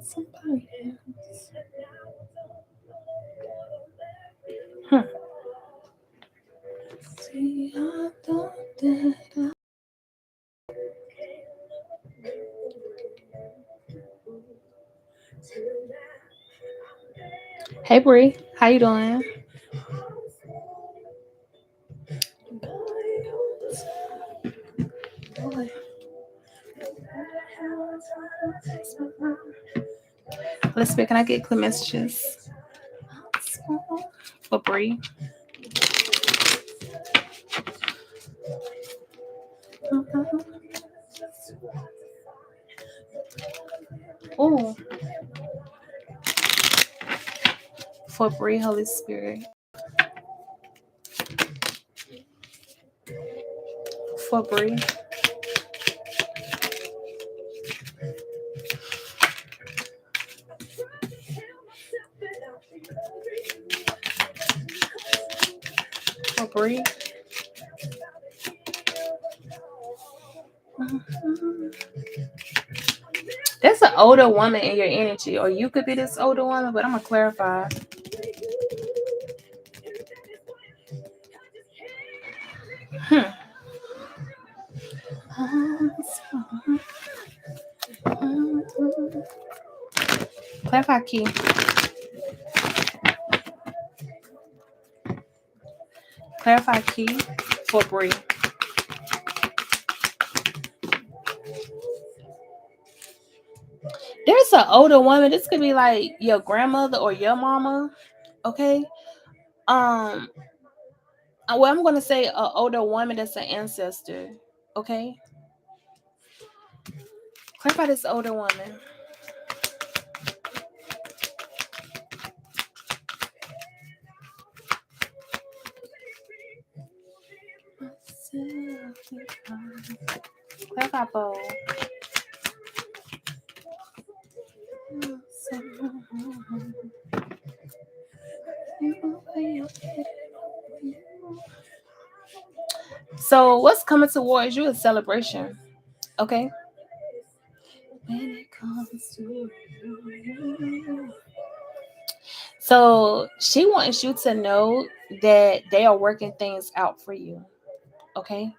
Somebody else. See, I thought that Hey Bree, how you doing? Let's see, can I get clear messages for Bree? Oh, for Bree, Holy Spirit. For Bree. For Bree. There's an older woman in your energy, or you could be this older woman, but I'm gonna clarify. Clarify key. Clarify key for Bree. There's an older woman. This could be like your grandmother or your mama. Okay. Well, I'm gonna say an older woman that's an ancestor. Okay. Clarify this older woman. Clarify bowl. So what's coming towards you is celebration. Okay. When it comes to you. So she wants you to know that they are working things out for you. Okay.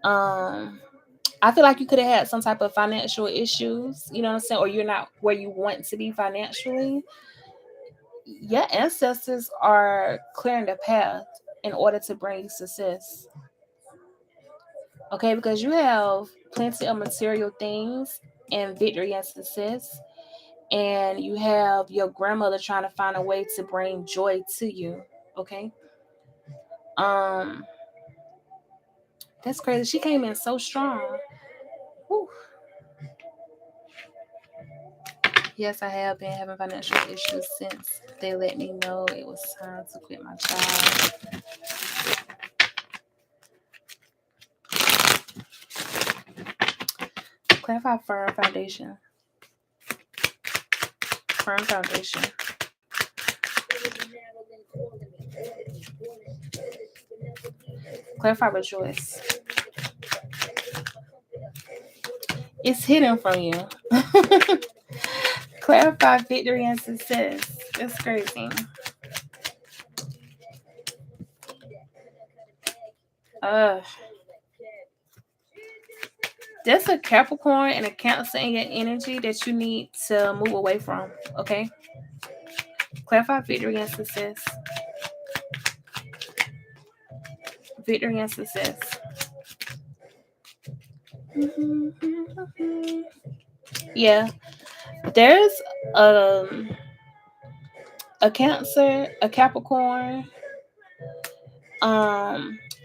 I feel like you could have had some type of financial issues, you know what I'm saying, or you're not where you want to be financially. Your ancestors are clearing the path in order to bring you success. Okay, because you have plenty of material things and victory and success, and you have your grandmother trying to find a way to bring joy to you. Okay. Um, that's crazy. She came in so strong. Whew. Yes, I have been having financial issues since they let me know it was time to quit my job. Clarify firm foundation. Firm foundation. Clarify rejoice. It's hidden from you. Clarify victory and success. That's crazy. There's a Capricorn and a Cancer in your energy that you need to move away from. Okay. Clarify victory and success. Victory and success. Yeah. There's a Cancer, a Capricorn.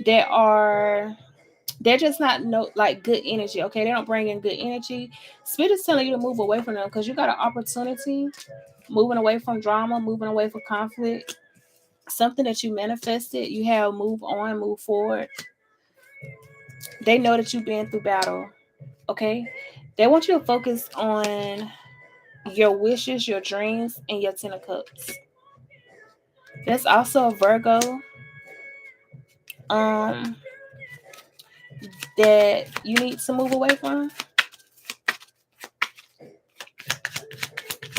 There are they're just not like good energy. Okay, they don't bring in good energy. Spirit is telling you to move away from them because you got an opportunity, moving away from drama, moving away from conflict, something that you manifested. You have move on, move forward. They know that you've been through battle. Okay, they want you to focus on your wishes, your dreams, and your 10 of Cups. There's also a Virgo um that you need to move away from,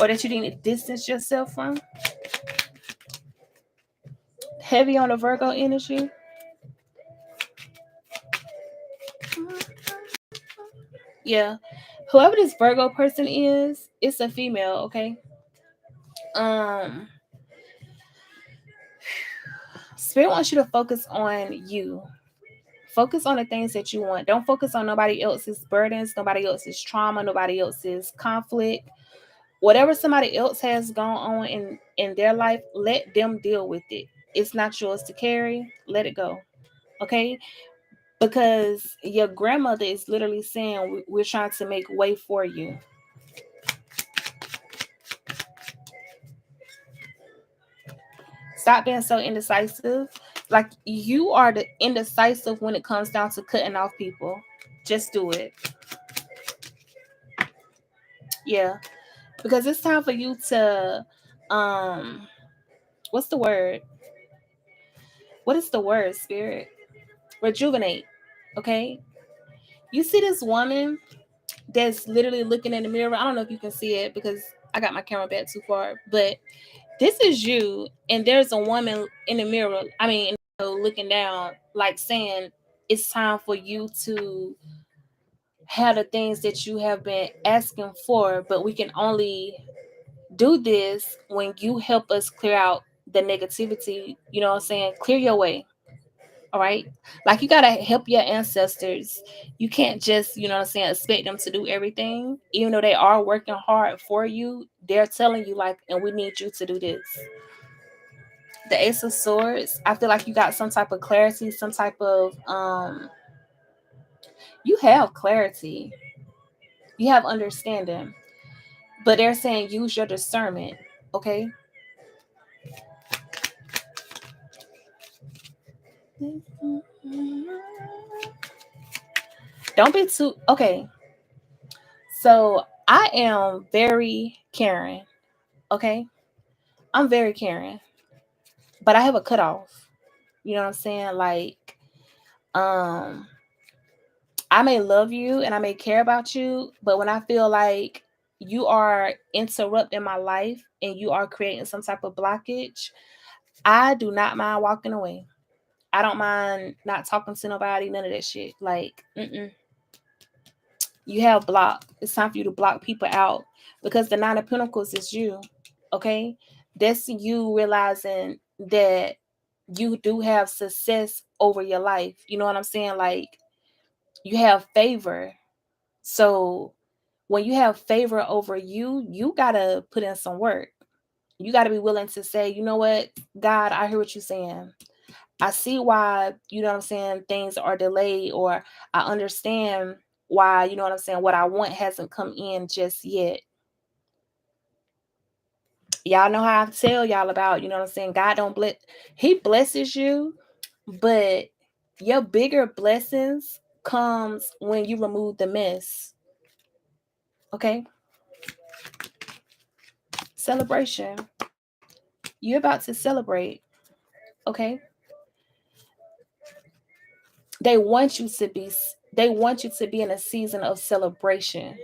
or that you need to distance yourself from. Heavy on the Virgo energy. Yeah. Whoever this Virgo person is, it's a female, okay? Um Spirit wants you to focus on you. Focus on the things that you want. Don't focus on nobody else's burdens, nobody else's trauma, nobody else's conflict. Whatever somebody else has gone on in their life, let them deal with it. It's not yours to carry. Let it go. Okay? Because your grandmother is literally saying we're trying to make way for you. Stop being so indecisive. Like, you are the indecisive when it comes down to cutting off people. Just do it. Yeah. Because it's time for you to what's the word? What is the word, Spirit? Rejuvenate. Okay? You see this woman that's literally looking in the mirror. I don't know if you can see it because I got my camera back too far, but this is you, and there's a woman in the mirror. I mean, looking down, like saying it's time for you to have the things that you have been asking for, but we can only do this when you help us clear out the negativity. You know what I'm saying? Clear your way. All right. Like, you gotta help your ancestors. You can't just, you know what I'm saying, expect them to do everything. Even though they are working hard for you, they're telling you, like, and we need you to do this. The Ace of Swords, I feel like you got some type of clarity, some type of you have clarity. You have understanding. But they're saying use your discernment, okay? Don't be too okay. So I am very caring, okay? I'm very caring, but I have a cutoff. You know what I'm saying? Like, um, I may love you and I may care about you, but when I feel like you are interrupting my life and you are creating some type of blockage, I do not mind walking away. I don't mind not talking to nobody, none of that shit. Like, you have blocked. It's time for you to block people out because the Nine of Pentacles is you. Okay, that's you realizing that you do have success over your life. You know what I'm saying? Like, you have favor. So when you have favor over you, you gotta put in some work. You gotta be willing to say, you know what, God, I hear what you're saying. I see why, you know what I'm saying, things are delayed, or I understand why, you know what I'm saying, what I want hasn't come in just yet. Y'all know how I tell y'all about, you know what I'm saying, God don't bless, he blesses you, but your bigger blessings comes when you remove the mess. Okay? Celebration. You're about to celebrate. Okay? They want you to be they want you to be in a season of celebration.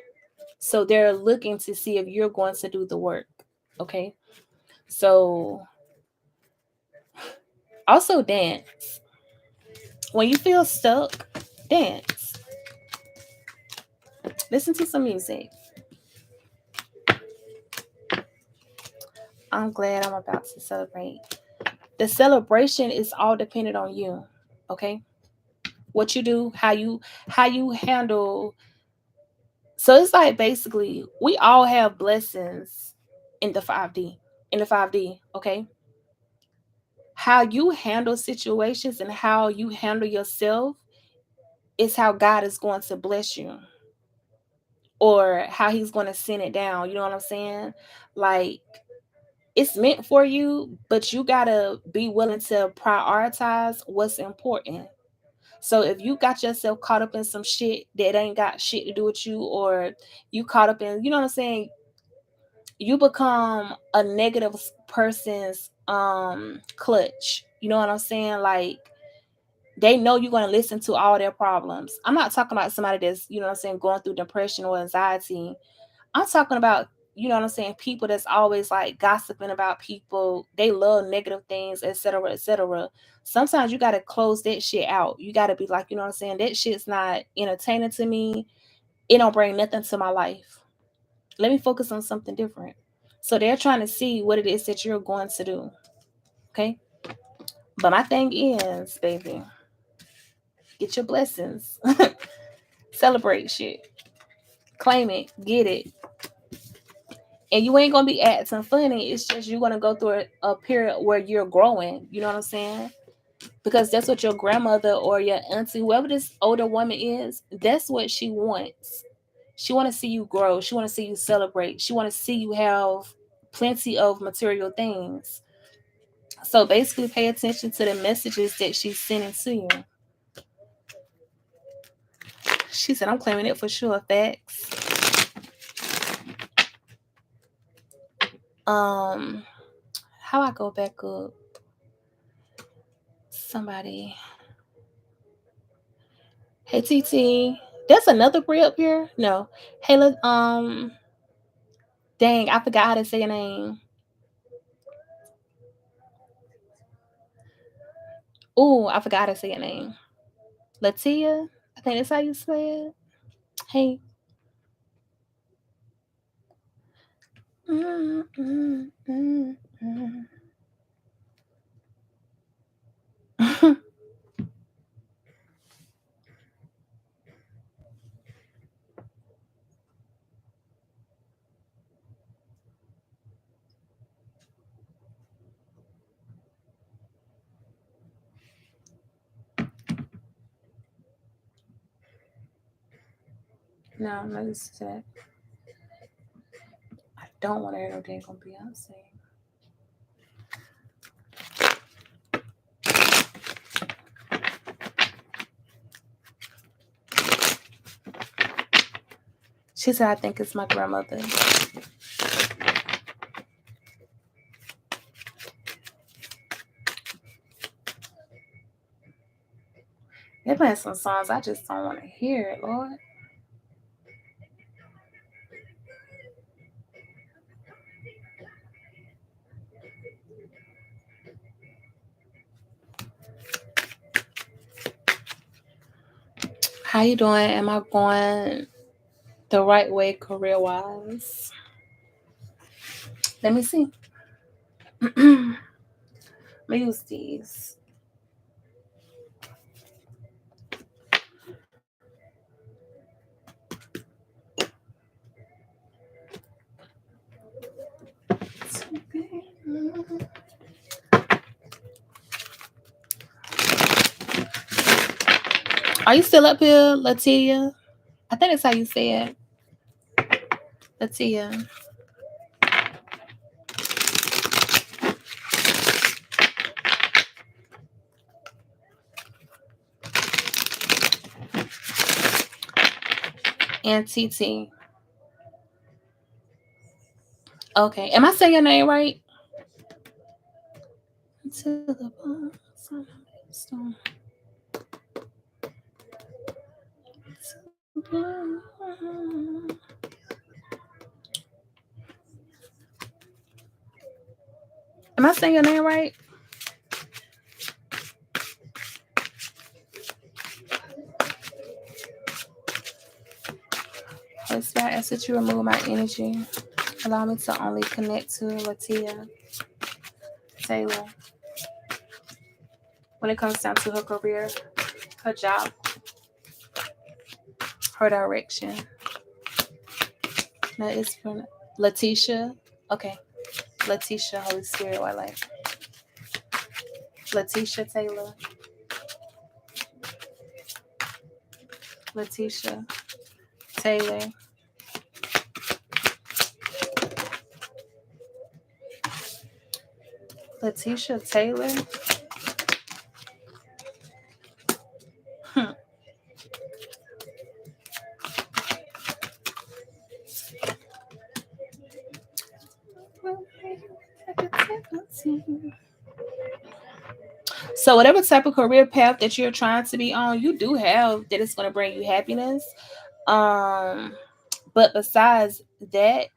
So they're looking to see if you're going to do the work. Okay? So also dance. When you feel stuck, dance. Listen to some music. I'm glad I'm about to celebrate. The celebration is all dependent on you. Okay? What you do, how you handle. So it's like, basically we all have blessings in the 5D. In the 5D, okay? How you handle situations and how you handle yourself is how God is going to bless you, or how he's going to send it down. You know what I'm saying? Like, it's meant for you, but you got to be willing to prioritize what's important. So if you got yourself caught up in some shit that ain't got shit to do with you, or you caught up in, you know what I'm saying? you become a negative person's clutch. You know what I'm saying? Like, they know you're going to listen to all their problems. I'm not talking about somebody that's, you know what I'm saying, going through depression or anxiety. I'm talking about, you know what I'm saying, people that's always like gossiping about people. They love negative things, etc., etc. Sometimes you got to close that shit out. You got to be like, you know what I'm saying, that shit's not entertaining to me. It don't bring nothing to my life. Let me focus on something different. So they're trying to see what it is that you're going to do. Okay? But my thing is, baby, get your blessings. Celebrate shit. Claim it. Get it. And you ain't gonna be acting funny. It's just you're gonna go through a period where you're growing. You know what I'm saying? Because that's what your grandmother or your auntie, whoever this older woman is, that's what she wants. She want to see you grow. She want to see you celebrate. She want to see you have plenty of material things. So basically, pay attention to the messages that she's sending to you. She said, "I'm claiming it for sure." Facts. How I go back up? Somebody. Hey TT, that's another Brie up here. No, hey dang, I forgot how to say your name. Ooh, I forgot how to say your name. Latia, I think that's how you say it. Hey. No, I'm not used to that. I don't want to hear no dang on Beyonce. She said, I think it's my grandmother. They're playing some songs I just don't want to hear it, Lord. How you doing? Am I going the right way career-wise? Let me see. Let me use these. Are you still up here, Latia? I think that's how you say it. Latia. And TT. Okay. Am I saying your name right? Am I saying your name right? It's that as that you remove my energy. Allow me to only connect to Latia Taylor. When it comes down to her career, her job, her direction. That is for Letitia. Okay. Letitia, Holy Spirit, White Light. Letitia Taylor. Letitia Taylor. Letitia Taylor. So whatever type of career path that you're trying to be on, you do have that it's going to bring you happiness. But besides that,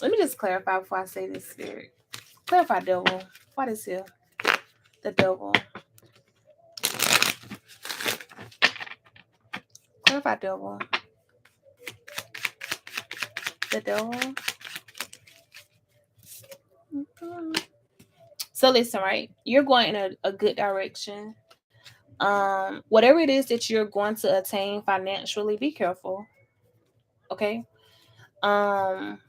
let me just clarify before I say this, spirit. Clarify, devil. What is here? The devil. Clarify, devil. The devil. So listen, right? You're going in a good direction. Whatever it is that you're going to attain financially, be careful. Okay. Um,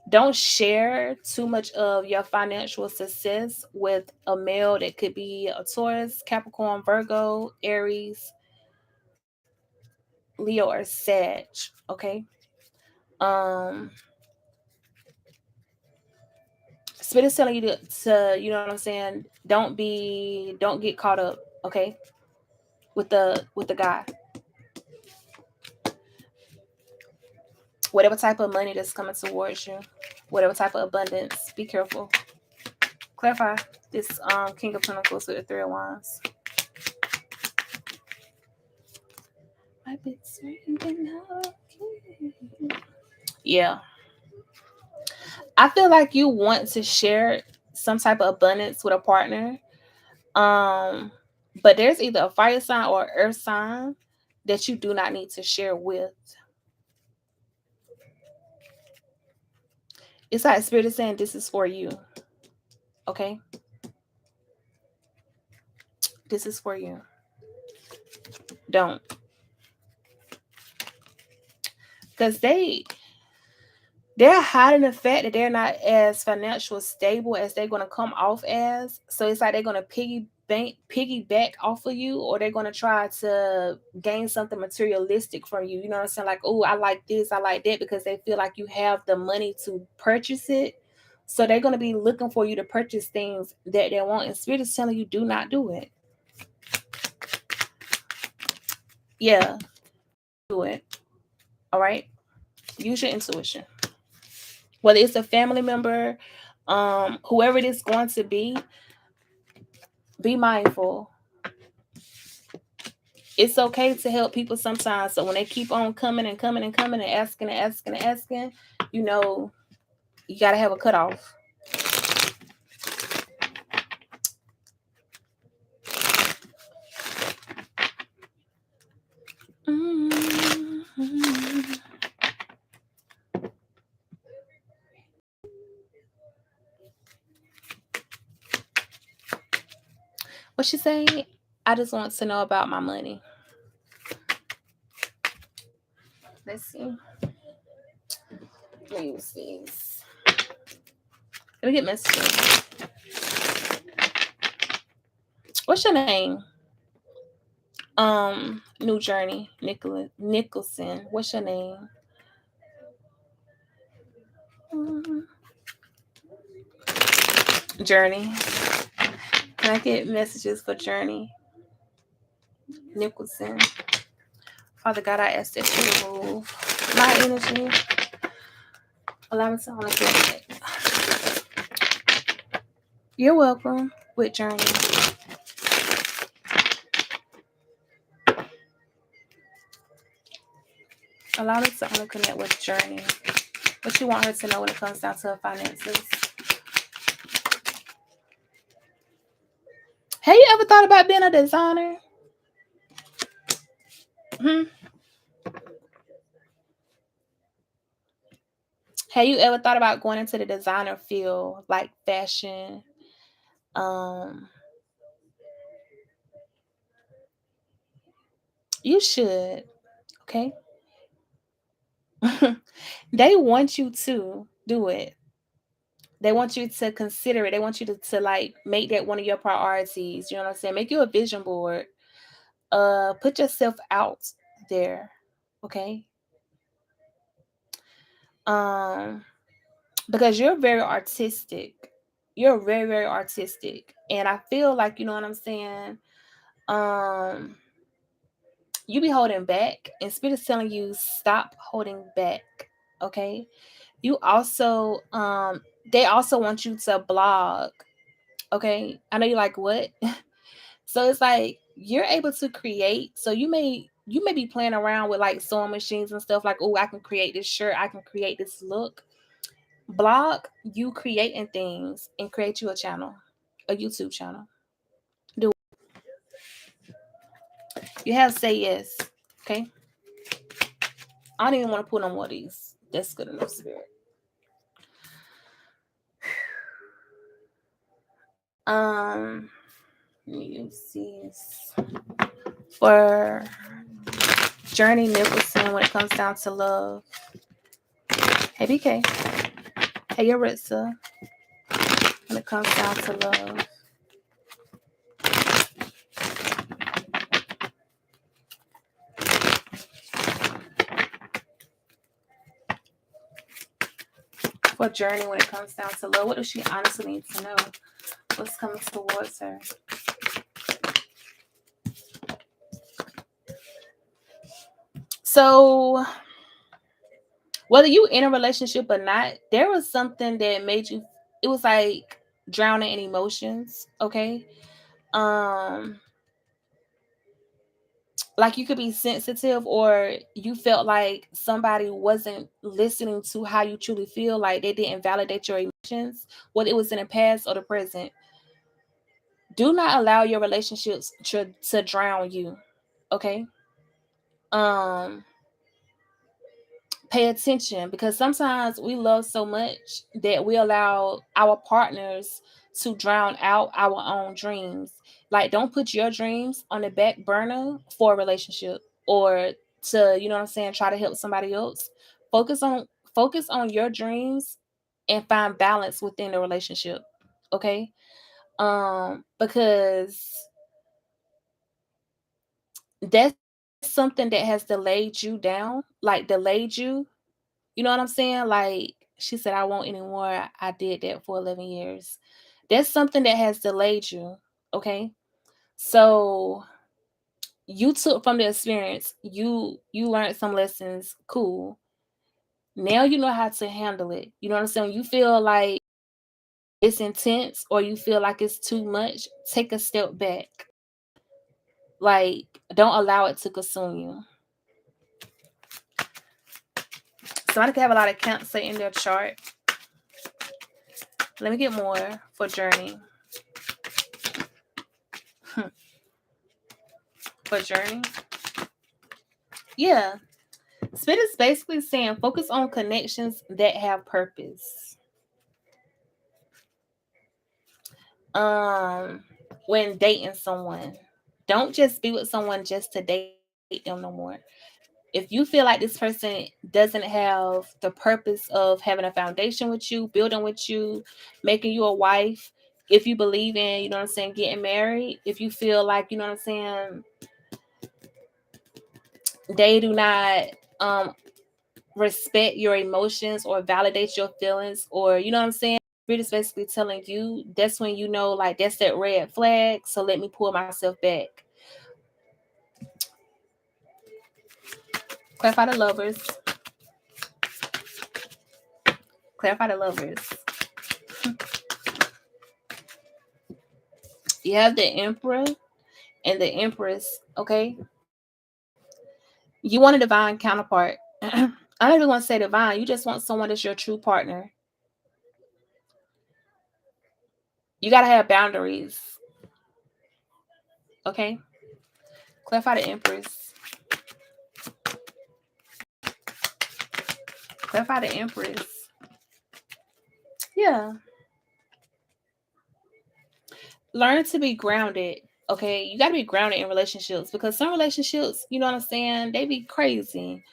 don't share too much of your financial success with a male that could be a Taurus, Capricorn, Virgo, Aries, Leo, or Sag. Okay. Um, Spirit is telling you to, you know what I'm saying, don't get caught up, okay, with the guy. Whatever type of money that's coming towards you, whatever type of abundance, be careful. Clarify this King of Pentacles with the Three of Wands. Yeah. I feel like you want to share some type of abundance with a partner. But there's either a fire sign or earth sign that you do not need to share with. It's like Spirit is saying this is for you. Okay? This is for you. Don't. Because they're hiding the fact that they're not as financially stable as they're going to come off as. So it's like they're going to piggyback off of you, or they're going to try to gain something materialistic from you. You know what I'm saying? Like, oh, I like this, I like that, because they feel like you have the money to purchase it. So they're going to be looking for you to purchase things that they want. And Spirit is telling you, do not do it. Yeah, do it. All right? Use your intuition. Whether it's a family member, whoever it is going to be mindful. It's okay to help people sometimes. So when they keep on coming and coming and coming and asking and asking and asking, you know, you got to have a cutoff. Mm-hmm. What she say? I just want to know about my money. Let's see. Let me see. Let me get messages. What's your name? New Journey, Nicholson. What's your name? Journey. Can I get messages for Journey? Nicholson. Father God, I ask that you remove my energy. Allow me to only feel it. You're welcome with Journey. Allow me to only connect with Journey. What you want her to know when it comes down to her finances. Have you ever thought about being a designer? Have you ever thought about going into the designer field, like fashion? You should. Okay. They want you to do it. They want you to consider it. They want you to like make that one of your priorities. You know what I'm saying? Make you a vision board. Put yourself out there. Okay. Because you're very artistic. You're very, very artistic. And I feel like, you know what I'm saying? You be holding back, and Spirit is telling you stop holding back. Okay. You also they also want you to blog. Okay, I know you're like, what? So it's like you're able to create. So you may be playing around with like sewing machines and stuff like, oh, I can create this shirt, I can create this look. Blog you creating things and create you a channel, a YouTube channel. Do you have say yes? Okay. I don't even want to put on more of these. That's good enough, spirit. Um, let me use for Journey Nicholson when it comes down to love. Hey BK. Hey Yaritza. When it comes down to love. For Journey when it comes down to love, what does she honestly need to know? What's coming towards her? So whether you in a relationship or not, there was something that made you, it was like drowning in emotions. Okay. Um like you could be sensitive, or you felt like somebody wasn't listening to how you truly feel, like they didn't validate your emotions, whether it was in the past or the present. Do not allow your relationships to drown you. Okay. um Pay attention, because sometimes we love so much that we allow our partners to drown out our own dreams. Like, don't put your dreams on the back burner for a relationship, or to, you know what I'm saying, try to help somebody else. Focus on your dreams and find balance within the relationship. Okay. Because that's something that has delayed you down, like delayed you. You know what I'm saying? Like she said, I won't anymore. I did that for 11 years. That's something that has delayed you. Okay. So you took from the experience, you learned some lessons. Cool. Now you know how to handle it. You know what I'm saying? You feel like it's intense or you feel like it's too much, take a step back. Like, don't allow it to consume you. Somebody could have a lot of Cancer in their chart. Let me get more for Journey. For Journey. Yeah. Spirit is basically saying focus on connections that have purpose. When dating someone, don't just be with someone just to date them no more. If you feel like this person doesn't have the purpose of having a foundation with you, building with you, making you a wife, if you believe in, you know what I'm saying, getting married, if you feel like, you know what I'm saying, they do not respect your emotions or validate your feelings, or you know what I'm saying, Spirit is basically telling you that's when you know, like, that's that red flag. So let me pull myself back. Clarify the Lovers. Clarify the Lovers. You have the Emperor and the Empress. Okay. You want a divine counterpart. I don't even want to say divine. You just want someone that's your true partner. You got to have boundaries. Okay. Clarify the Empress. Clarify the Empress. Yeah. Learn to be grounded. Okay. You got to be grounded in relationships, because some relationships, you know what I'm saying, they be crazy.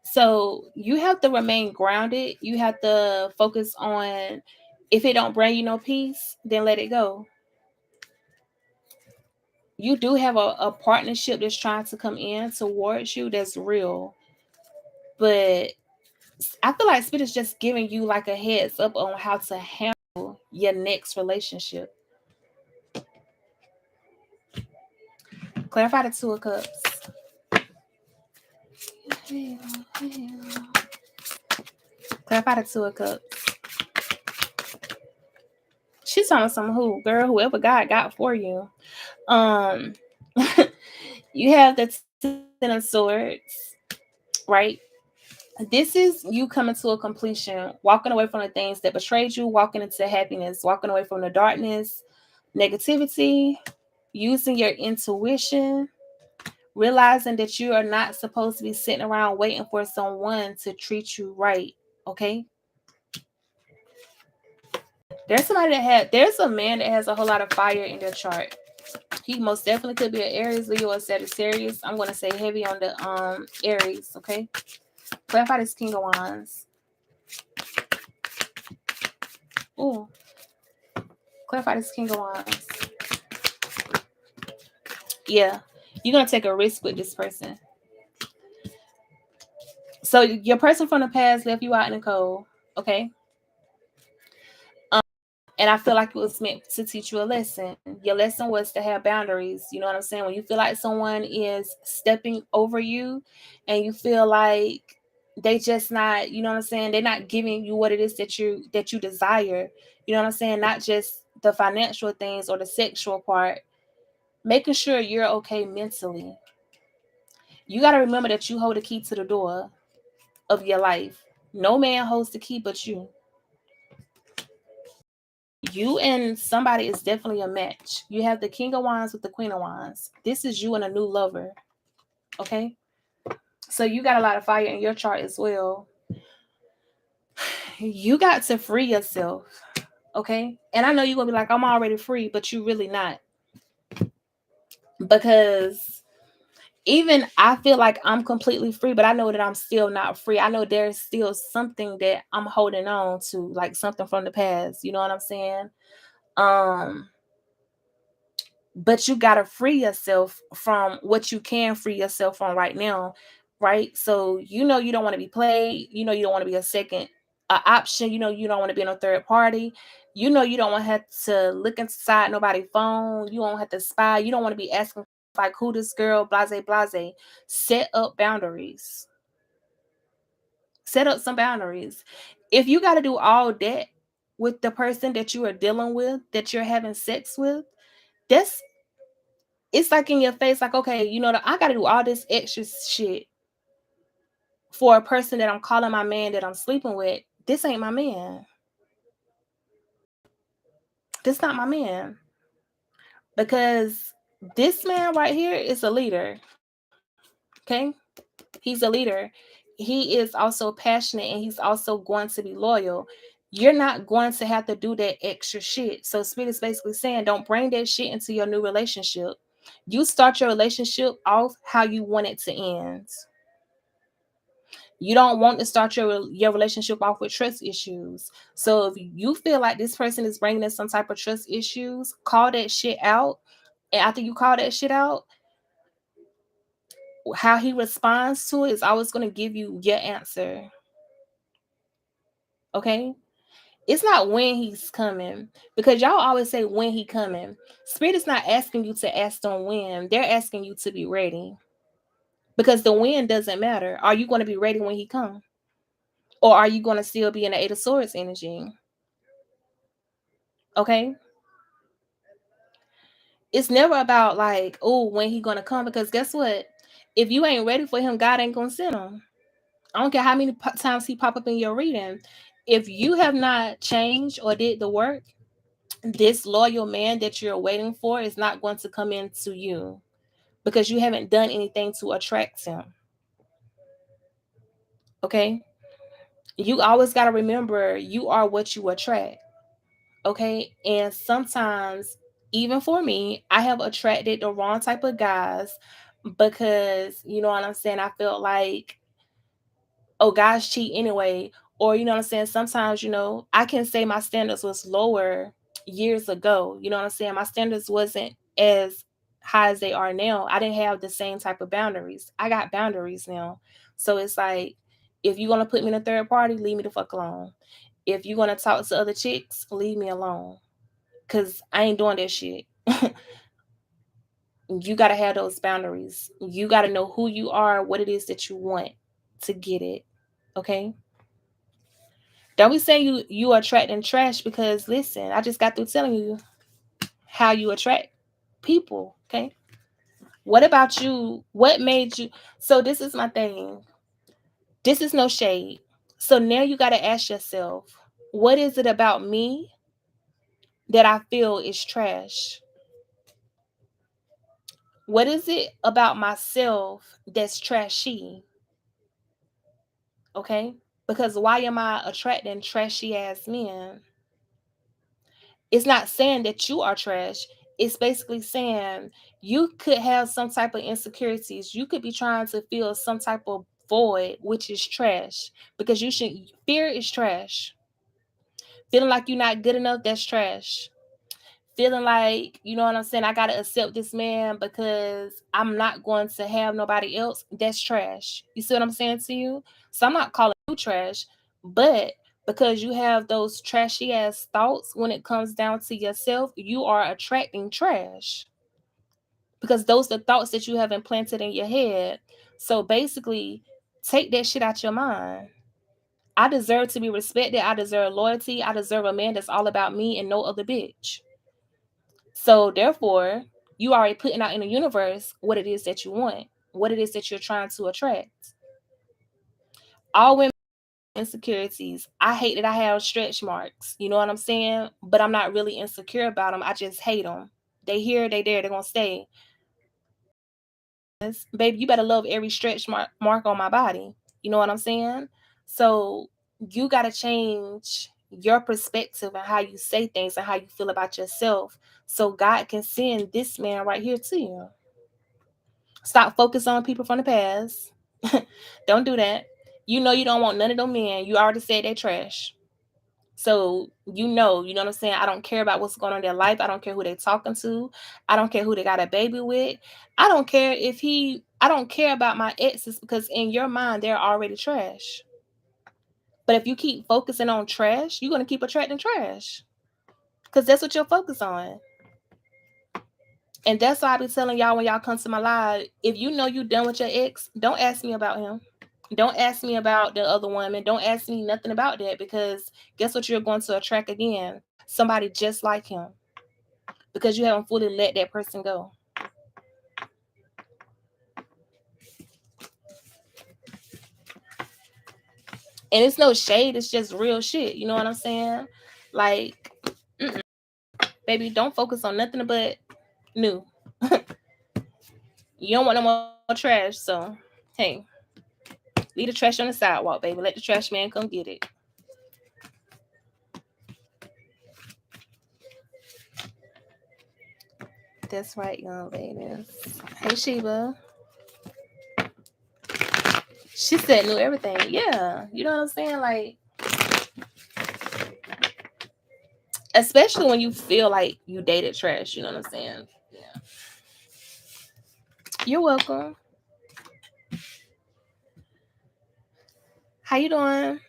So you have to remain grounded. You have to focus on, if it don't bring you no peace, then let it go. You do have a partnership that's trying to come in towards you that's real. But I feel like Spirit is just giving you like a heads up on how to handle your next relationship. Clarify the Two of Cups. Clarify the Two of Cups. She's talking some who, girl, whoever God got for you. You have the Ten of Swords, right? This is you coming to a completion, walking away from the things that betrayed you, walking into happiness, walking away from the darkness, negativity, using your intuition, realizing that you are not supposed to be sitting around waiting for someone to treat you right. Okay. There's a man that has a whole lot of fire in their chart. He most definitely could be an Aries, Leo, or Sagittarius. I'm gonna say heavy on the Aries, okay? Clarify this King of Wands. Ooh. Clarify this King of Wands. Yeah. You're gonna take a risk with this person. So your person from the past left you out in the cold, okay? And I feel like it was meant to teach you a lesson. Your lesson was to have boundaries. You know what I'm saying? When you feel like someone is stepping over you and you feel like they just not, you know what I'm saying? They're not giving you what it is that you desire. You know what I'm saying? Not just the financial things or the sexual part. Making sure you're okay mentally. You got to remember that you hold the key to the door of your life. No man holds the key but you. You and somebody is definitely a match. You have the King of Wands with the Queen of Wands. This is you and a new lover. Okay? So you got a lot of fire in your chart as well. You got to free yourself. Okay? And I know you're going to be like, I'm already free, but you really not. Because even I feel like I'm completely free, but I know that I'm still not free. I know there's still something that I'm holding on to, like something from the past. You know what I'm saying? But you got to free yourself from what you can free yourself from right now, right? So you know you don't want to be played. You know you don't want to be a second option. You know you don't want to be in a third party. You know you don't want to have to look inside nobody's phone. You don't have to spy. You don't want to be asking like who this girl, blase, blase. Set up boundaries. Set up some boundaries. If you got to do all that with the person that you are dealing with, that you're having sex with, that's it's like in your face, like, okay, you know, I got to do all this extra shit for a person that I'm calling my man that I'm sleeping with. This ain't my man. This not my man. Because this man right here is a leader. Okay? He's a leader. He is also passionate and he's also going to be loyal. You're not going to have to do that extra shit. So Spirit is basically saying, don't bring that shit into your new relationship. You start your relationship off how you want it to end. You don't want to start your relationship off with trust issues. So if you feel like this person is bringing in some type of trust issues, call that shit out. And after you call that shit out, how he responds to it is always going to give you your answer. Okay? It's not when he's coming, because y'all always say when he coming. Spirit is not asking you to ask them when. They're asking you to be ready. Because the when doesn't matter. Are you going to be ready when he comes? Or are you going to still be in the Eight of Swords energy? Okay? It's never about like, oh, when he going to come, because guess what? If you ain't ready for him, God ain't going to send him. I don't care how many times he pop up in your reading. If you have not changed or did the work, this loyal man that you're waiting for is not going to come into you because you haven't done anything to attract him. Okay? You always got to remember you are what you attract. Okay? And sometimes, even for me, I have attracted the wrong type of guys because, you know what I'm saying? I felt like, oh, guys cheat anyway. Or, you know what I'm saying? Sometimes, you know, I can say my standards was lower years ago. You know what I'm saying? My standards wasn't as high as they are now. I didn't have the same type of boundaries. I got boundaries now. So it's like, if you're going to put me in a third party, leave me the fuck alone. If you're going to talk to other chicks, leave me alone. Because I ain't doing that shit. You got to have those boundaries. You got to know who you are, what it is that you want to get it. Okay? Don't be saying you attracting trash, because listen, I just got through telling you how you attract people. Okay. What about you? What made you? So this is my thing. This is no shade. So now you got to ask yourself, what is it about me that I feel is trash? What is it about myself that's trashy? Okay? Because why am I attracting trashy ass men? It's not saying that you are trash. It's basically saying you could have some type of insecurities. You could be trying to fill some type of void, which is trash. Because you should, fear is trash. Feeling like you're not good enough, that's trash. Feeling like, you know what I'm saying, I gotta accept this man because I'm not going to have nobody else, that's trash. You see what I'm saying to you? So I'm not calling you trash, but because you have those trashy ass thoughts when it comes down to yourself, you are attracting trash. Because those are the thoughts that you have implanted in your head. So basically, take that shit out your mind. I deserve to be respected. I deserve loyalty. I deserve a man that's all about me and no other bitch. So therefore, you already putting out in the universe what it is that you want, what it is that you're trying to attract. All women have insecurities. I hate that I have stretch marks. You know what I'm saying? But I'm not really insecure about them. I just hate them. They here, they there, they're gonna stay. Baby, you better love every stretch mark on my body. You know what I'm saying? So you gotta change your perspective and how you say things and how you feel about yourself, so God can send this man right here to you. Stop focusing on people from the past. Don't do that. You know you don't want none of them men. You already said they trash. So you know what I'm saying? I don't care about what's going on in their life. I don't care who they talking to. I don't care who they got a baby with. I don't care about my exes, because in your mind they're already trash. But if you keep focusing on trash, you're gonna keep attracting trash. Because that's what you're focused on. And that's why I be telling y'all when y'all come to my live, if you know you done with your ex, don't ask me about him. Don't ask me about the other woman. Don't ask me nothing about that, because guess what you're going to attract again? Somebody just like him, because you haven't fully let that person go. And it's no shade. It's just real shit. You know what I'm saying? Like, baby, don't focus on nothing but new. You don't want no more trash. So, hey, leave the trash on the sidewalk, baby. Let the trash man come get it. That's right, young ladies. Hey, Sheba. She said knew everything. Yeah. You know what I'm saying? Like, especially when you feel like you dated trash. You know what I'm saying? Yeah. You're welcome. How you doing?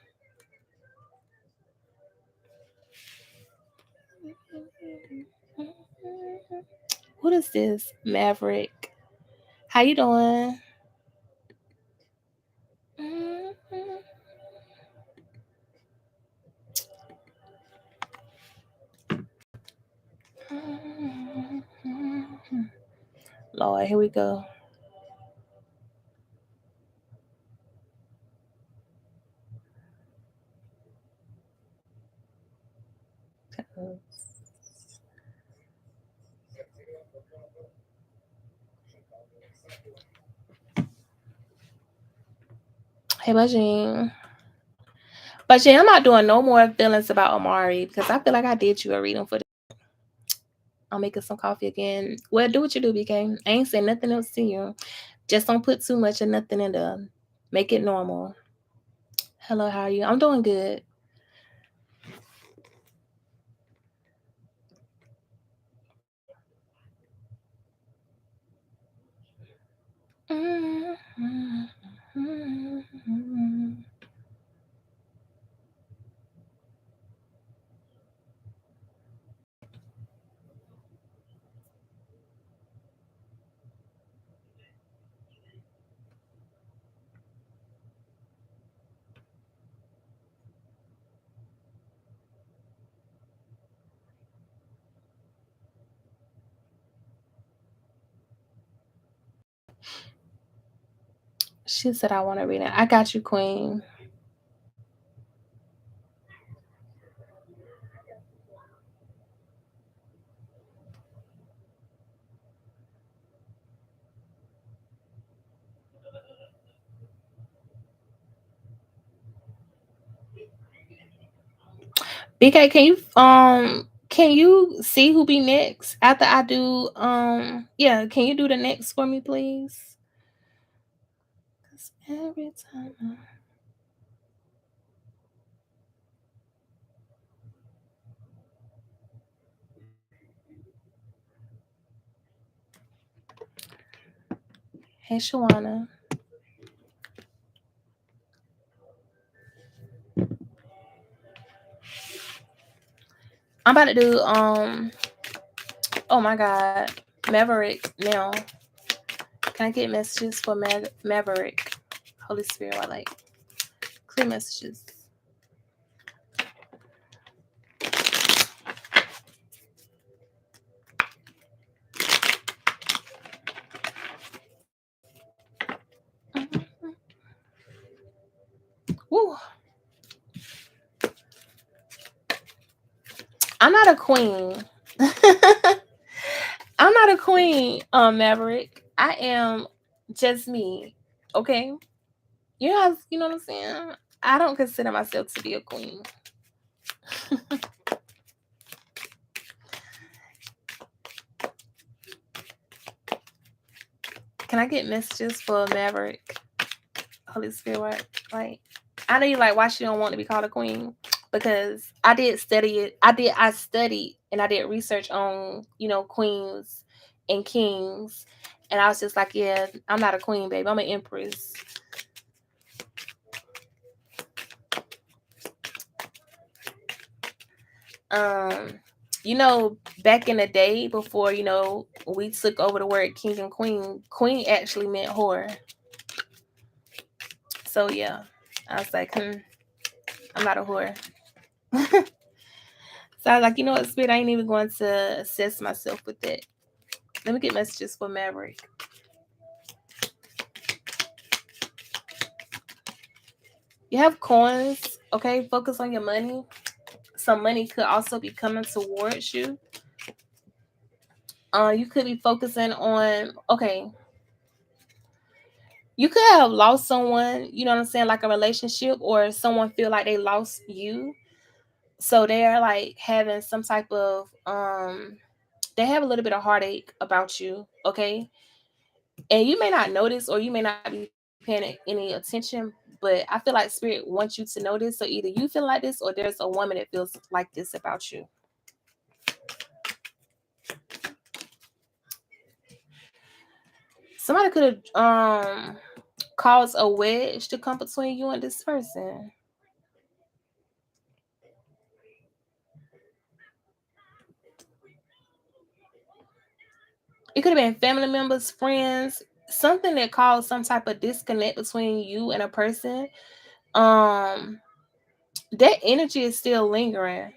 What is this? Maverick. How you doing? Lord, here we go. Hey, Bajin. Bajin, I'm not doing no more feelings about Amari, because I feel like I did you a reading for this. I'm making some coffee again. Well, do what you do, BK. I ain't saying nothing else to you. Just don't put too much of nothing in there. Make it normal. Hello, how are you? I'm doing good. She said I want to read it. I got you, Queen. BK, can you see who be next after I do yeah, can you do the next for me, please? 'Cause every time Hey Shawana. I'm about to do oh my god, Maverick now. Can I get messages for Maverick? Holy Spirit, I like clear messages. Woo. I'm not a queen. I'm not a queen, Maverick. I am just me. Okay. You know what I'm saying? I don't consider myself to be a queen. Can I get messages for Maverick? Holy Spirit, like I know you like why she don't want to be called a queen, because I did study it. I studied and I did research on, queens and kings, and I was just like, yeah, I'm not a queen, baby. I'm an empress. Um, back in the day before, we took over the word king and queen actually meant whore. So yeah, I was like, I'm not a whore. So I was like, you know what, Spirit, I ain't even going to assess myself with it. Let me get messages for Maverick. You have coins, okay? Focus on your money. Some money could also be coming towards you. You could be focusing on, okay, you could have lost someone, you know what I'm saying, like a relationship, or someone feel like they lost you. So they're like having some type of they have a little bit of heartache about you, okay? And you may not notice, or you may not be paying any attention, but I feel like Spirit wants you to know this. So either you feel like this, or there's a woman that feels like this about you. Somebody could have caused a wedge to come between you and this person. It could have been family members, friends, something that caused some type of disconnect between you and a person. Um, that energy is still lingering.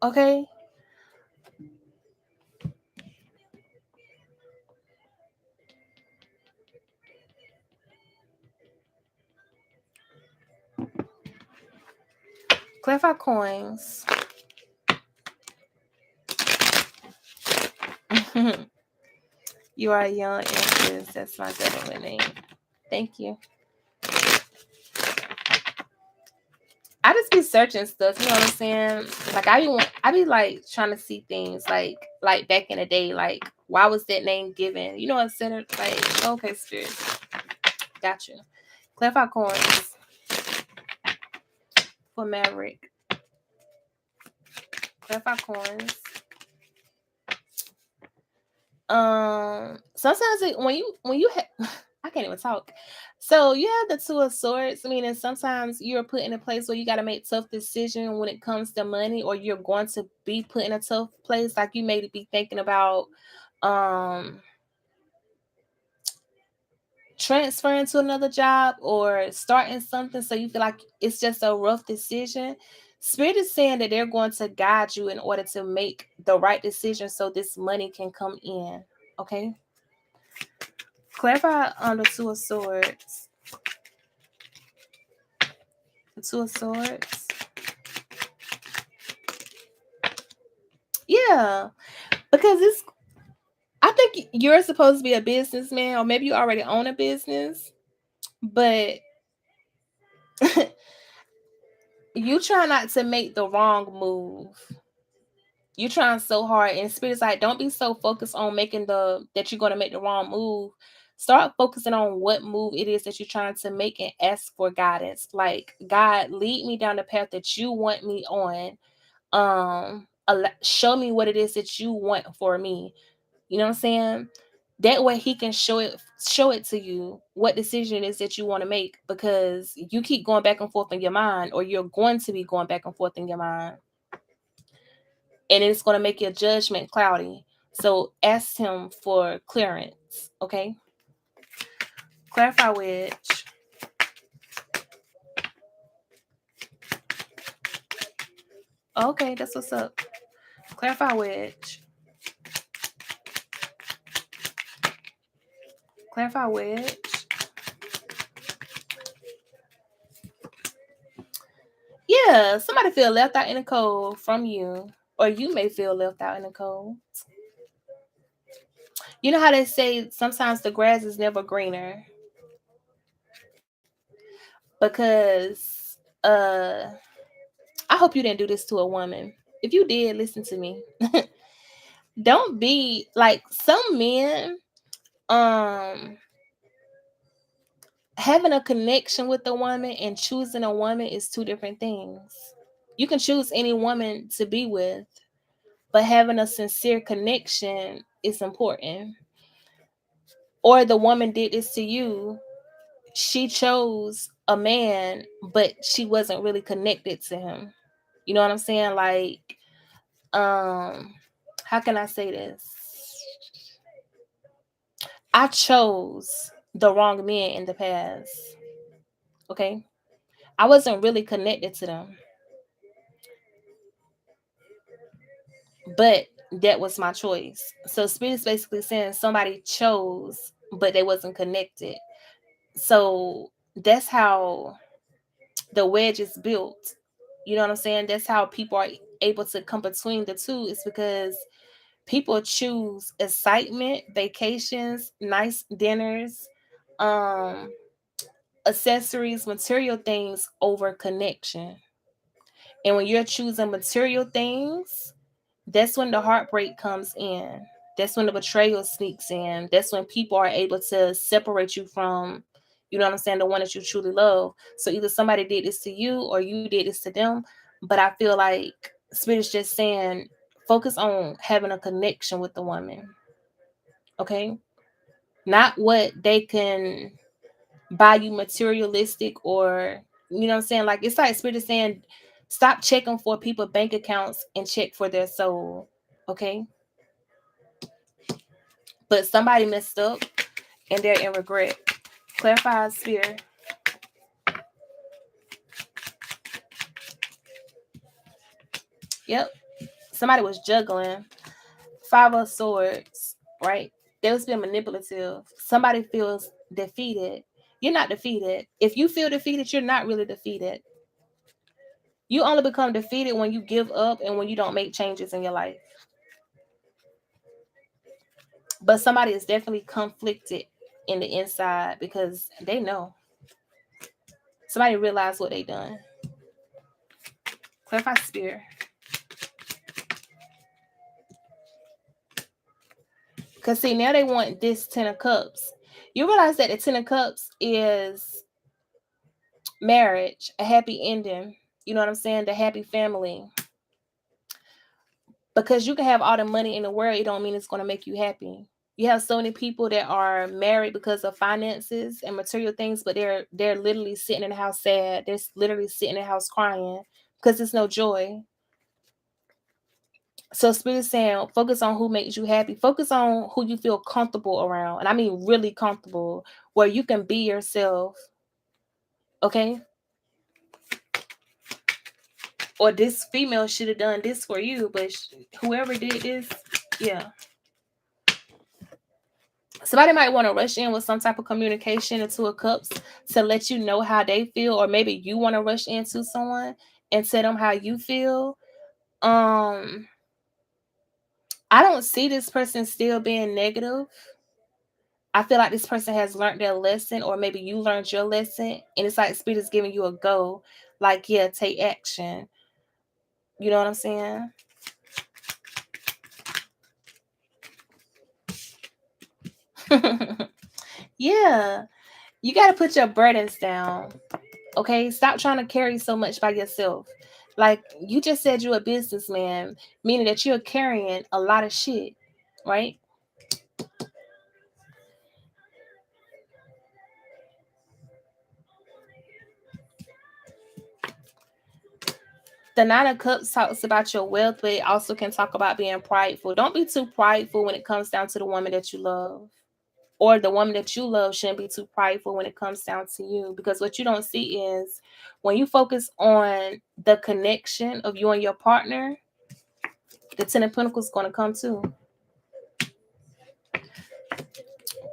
Okay. Clarify coins. You are a young empress. That's my government name. Thank you. I just be searching stuff, you know what I'm saying? Like I be like trying to see things like back in the day, like why was that name given? You know what I'm like, okay, Spirit. Got you. Clarify coins for Maverick. Clarify coins. Sometimes when you I can't even talk. So you have the Two of Swords, meaning sometimes you're put in a place where you got to make tough decisions when it comes to money, or you're going to be put in a tough place. Like you may be thinking about um transferring to another job or starting something, so you feel like it's just a rough decision. Spirit is saying that they're going to guide you in order to make the right decision so this money can come in. Okay. Clarify on the Two of Swords. Two of Swords. Yeah, because I think you're supposed to be a businessman, or maybe you already own a business, but you try not to make the wrong move. You're trying so hard, and Spirit's like, don't be so focused on making that you're going to make the wrong move. Start focusing on what move it is that you're trying to make and ask for guidance. Like, God, lead me down the path that you want me on. Show me what it is that you want for me. You know what I'm saying? That way he can show it to you what decision it is that you want to make, because you keep going back and forth in your mind, or you're going to be going back and forth in your mind. And it's going to make your judgment cloudy. So ask him for clearance, okay? Clarify Wedge. Okay, that's what's up. Clarify Wedge. Clarify Wedge. Yeah, somebody feel left out in the cold from you, or you may feel left out in the cold. You know how they say sometimes the grass is never greener? Because I hope you didn't do this to a woman. If you did, listen to me. Don't be like some men. Having a connection with a woman and choosing a woman is two different things. You can choose any woman to be with, but having a sincere connection is important. Or the woman did this to you. She chose a man, but she wasn't really connected to him. You know what I'm saying? Like, how can I say this? I chose the wrong men in the past. Okay? I wasn't really connected to them. But that was my choice. So Spirit's basically saying somebody chose, but they wasn't connected. So that's how the wedge is built. You know what I'm saying? That's how people are able to come between the two. It's because people choose excitement, vacations, nice dinners, accessories, material things over connection. And when you're choosing material things, that's when the heartbreak comes in. That's when the betrayal sneaks in. That's when people are able to separate you from, you know what I'm saying, the one that you truly love. So either somebody did this to you or you did this to them. But I feel like Spirit's just saying, focus on having a connection with the woman. Okay? Not what they can buy you materialistic, or, you know what I'm saying? Like, it's like Spirit is saying, stop checking for people's bank accounts and check for their soul. Okay? But somebody messed up and they're in regret. Clarify Sphere. Yep. Somebody was juggling. Five of Swords, right? They was being manipulative. Somebody feels defeated. You're not defeated. If you feel defeated, you're not really defeated. You only become defeated when you give up and when you don't make changes in your life. But somebody is definitely conflicted in the inside because they know. Somebody realized what they done. Clarify Spirit. Because see, now they want this 10 of Cups. You realize that the 10 of Cups is marriage, a happy ending. You know what I'm saying? The happy family. Because you can have all the money in the world, it don't mean it's going to make you happy. You have so many people that are married because of finances and material things, but they're literally sitting in the house sad. They're literally sitting in the house crying because there's no joy. So Spirit is saying, focus on who makes you happy. Focus on who you feel comfortable around. And I mean really comfortable, where you can be yourself. Okay? Or this female should have done this for you, but whoever did this, yeah. Somebody might want to rush in with some type of communication into a cups to let you know how they feel, or maybe you want to rush into someone and tell them how you feel. I don't see this person still being negative. I feel like this person has learned their lesson, or maybe you learned your lesson, and it's like Spirit is giving you a go, like, yeah, take action. You know what I'm saying? Yeah, you got to put your burdens down. Okay, stop trying to carry so much by yourself. Like you just said, you're a businessman, meaning that you're carrying a lot of shit, right? The Nine of Cups talks about your wealth, but it also can talk about being prideful. Don't be too prideful when it comes down to the woman that you love. Or the woman that you love shouldn't be too prideful when it comes down to you. Because what you don't see is when you focus on the connection of you and your partner, the Ten of Pentacles is going to come too.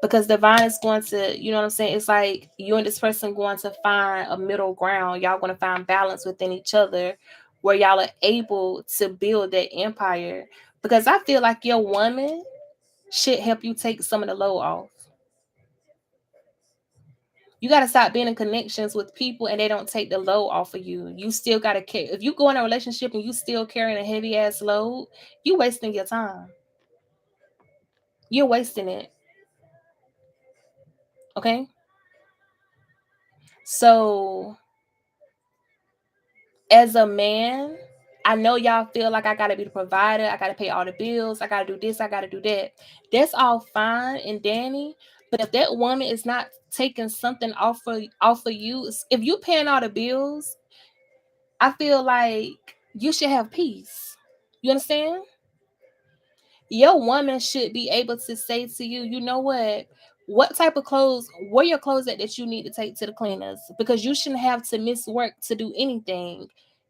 Because divine is going to, you know what I'm saying? It's like you and this person going to find a middle ground. Y'all going to find balance within each other where y'all are able to build that empire. Because I feel like your woman should help you take some of the load off. You got to stop being in connections with people and they don't take the load off of you. You still got to care. If you go in a relationship and you still carrying a heavy ass load, you wasting your time. You're wasting it. Okay? So as a man, I know y'all feel like I gotta be the provider, I gotta pay all the bills, I gotta do this, I gotta do that. That's all fine and dandy. But if that woman is not taking something off of you, if you paying all the bills, I feel like you should have peace. You understand? Your woman should be able to say to you, you know what type of clothes, where your clothes at that you need to take to the cleaners? Because you shouldn't have to miss work to do anything.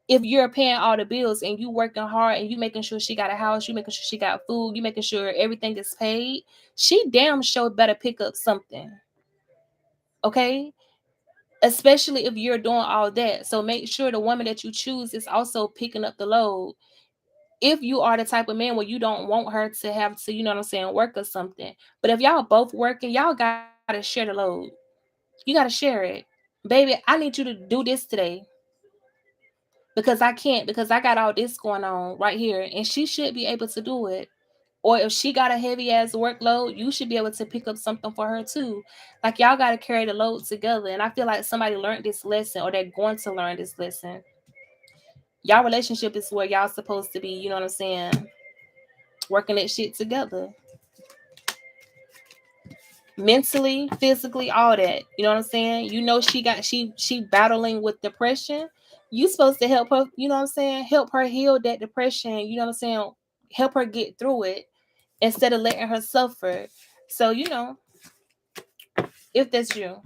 If you're paying all the bills and you working hard and you making sure she got a house, you making sure she got food, you making sure everything is paid, she damn sure better pick up something. Okay? Especially if you're doing all that. So make sure the woman that you choose is also picking up the load. If you are the type of man where you don't want her to have to, you know what I'm saying, work or something. But if y'all both working, y'all gotta share the load. You gotta share it. Baby, I need you to do this today because I can't, because I got all this going on right here. And she should be able to do it. Or if she got a heavy ass workload, you should be able to pick up something for her too. Like y'all gotta carry the load together. And I feel like somebody learned this lesson, or they're going to learn this lesson. Y'all relationship is where y'all supposed to be, you know what I'm saying, working that shit together. Mentally, physically, all that. You know what I'm saying? You know she battling with depression. You supposed to help her, you know what I'm saying? Help her heal that depression, you know what I'm saying? Help her get through it instead of letting her suffer. So, if that's you.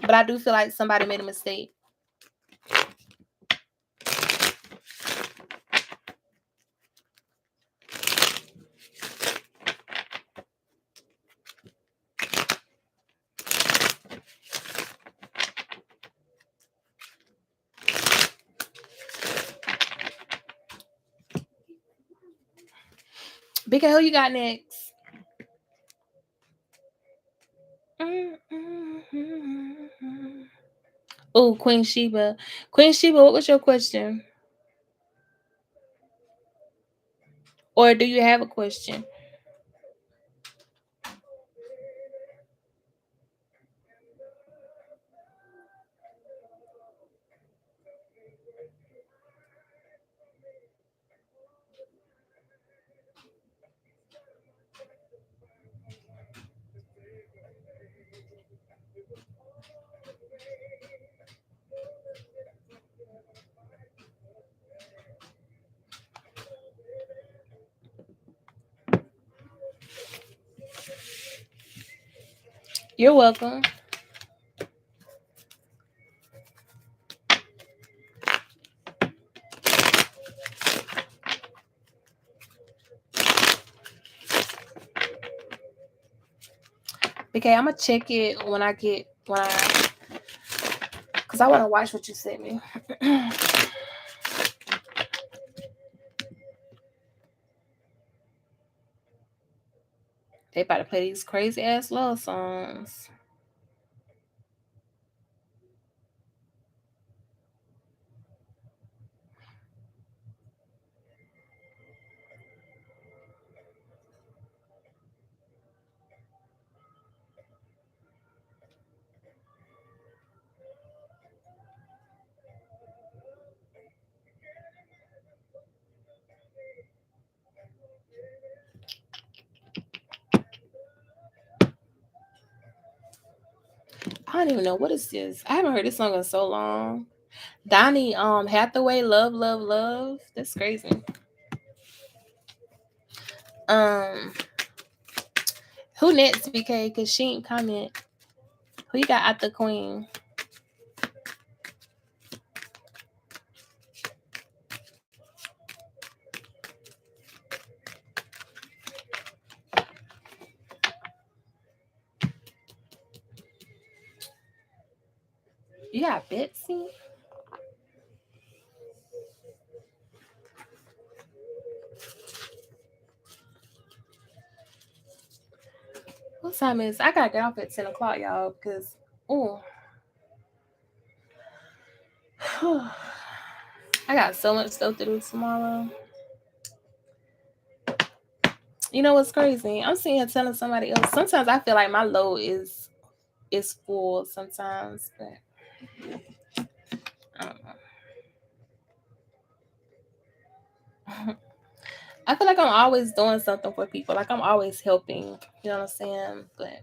But I do feel like somebody made a mistake. Big, who you got next? Oh, Queen Sheba. Queen Sheba, what was your question? Or do you have a question? You're welcome. Okay, I'm gonna check it when I because I want to watch what you sent me. They about to play these crazy ass love songs. I don't even know what is this. I haven't heard this song in so long. Donnie Hathaway, Love, Love, Love. That's crazy. Um, who next, BK? Cause she ain't comment. Who you got at the Queen? You got Betsy. What time is? I gotta get off at 10 o'clock, y'all. Because oh, I got so much stuff to do tomorrow. You know what's crazy? I'm sitting here telling somebody else. Sometimes I feel like my load is full sometimes, but I don't know. I feel like I'm always doing something for people. Like I'm always helping. You know what I'm saying? But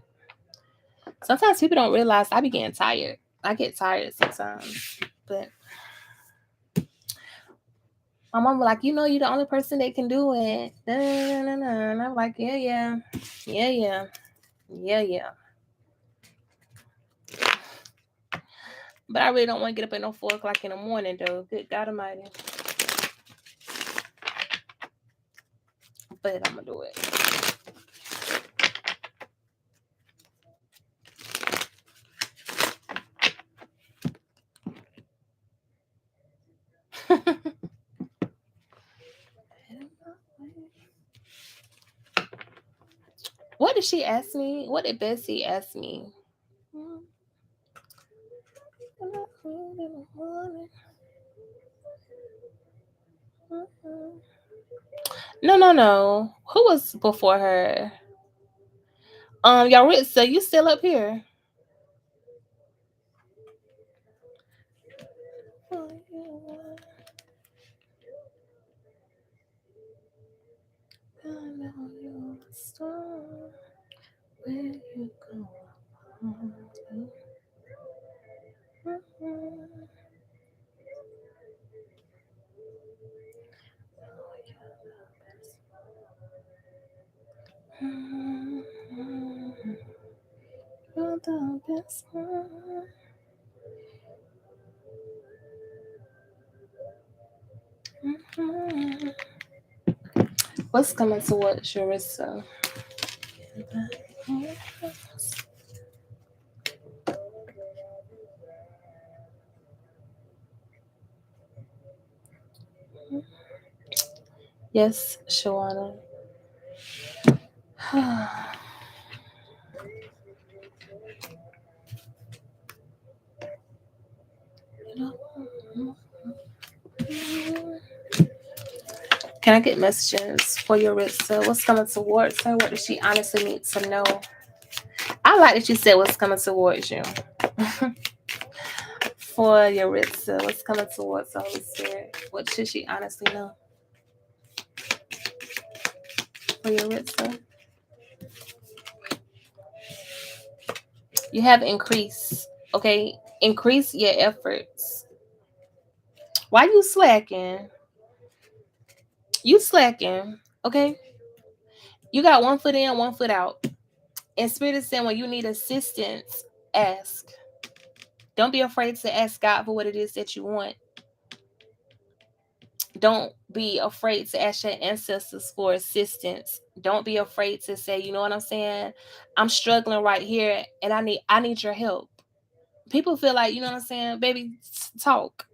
sometimes people don't realize I be getting tired. I get tired sometimes. But my mom was like, you know, you're the only person that can do it. And I'm like, yeah, yeah, yeah, yeah, yeah, yeah. But I really don't want to get up at no 4 o'clock in the morning, though. Good God Almighty. But I'm gonna do it. What did she ask me? What did Bessie ask me? No, no, no. Who was before her? Yaritza, you still up here? Where you go? You're the best one. What's coming towards Charissa? Yes, Shawana. Can I get messages for Yaritza? What's coming towards her? What does she honestly need to know? I like that you said what's coming towards you. For Yaritza, what's coming towards the Holy Spirit? What should she honestly know? For Yaritza, you have increase. Okay, increase your efforts. Why you slacking? You slacking. Okay, you got one foot in, one foot out. And Spirit is saying when you need assistance, ask. Don't be afraid to ask God for what it is that you want. Don't be afraid to ask your ancestors for assistance. Don't be afraid to say, you know what I'm saying? I'm struggling right here and I need your help. People feel like, you know what I'm saying? Baby, talk.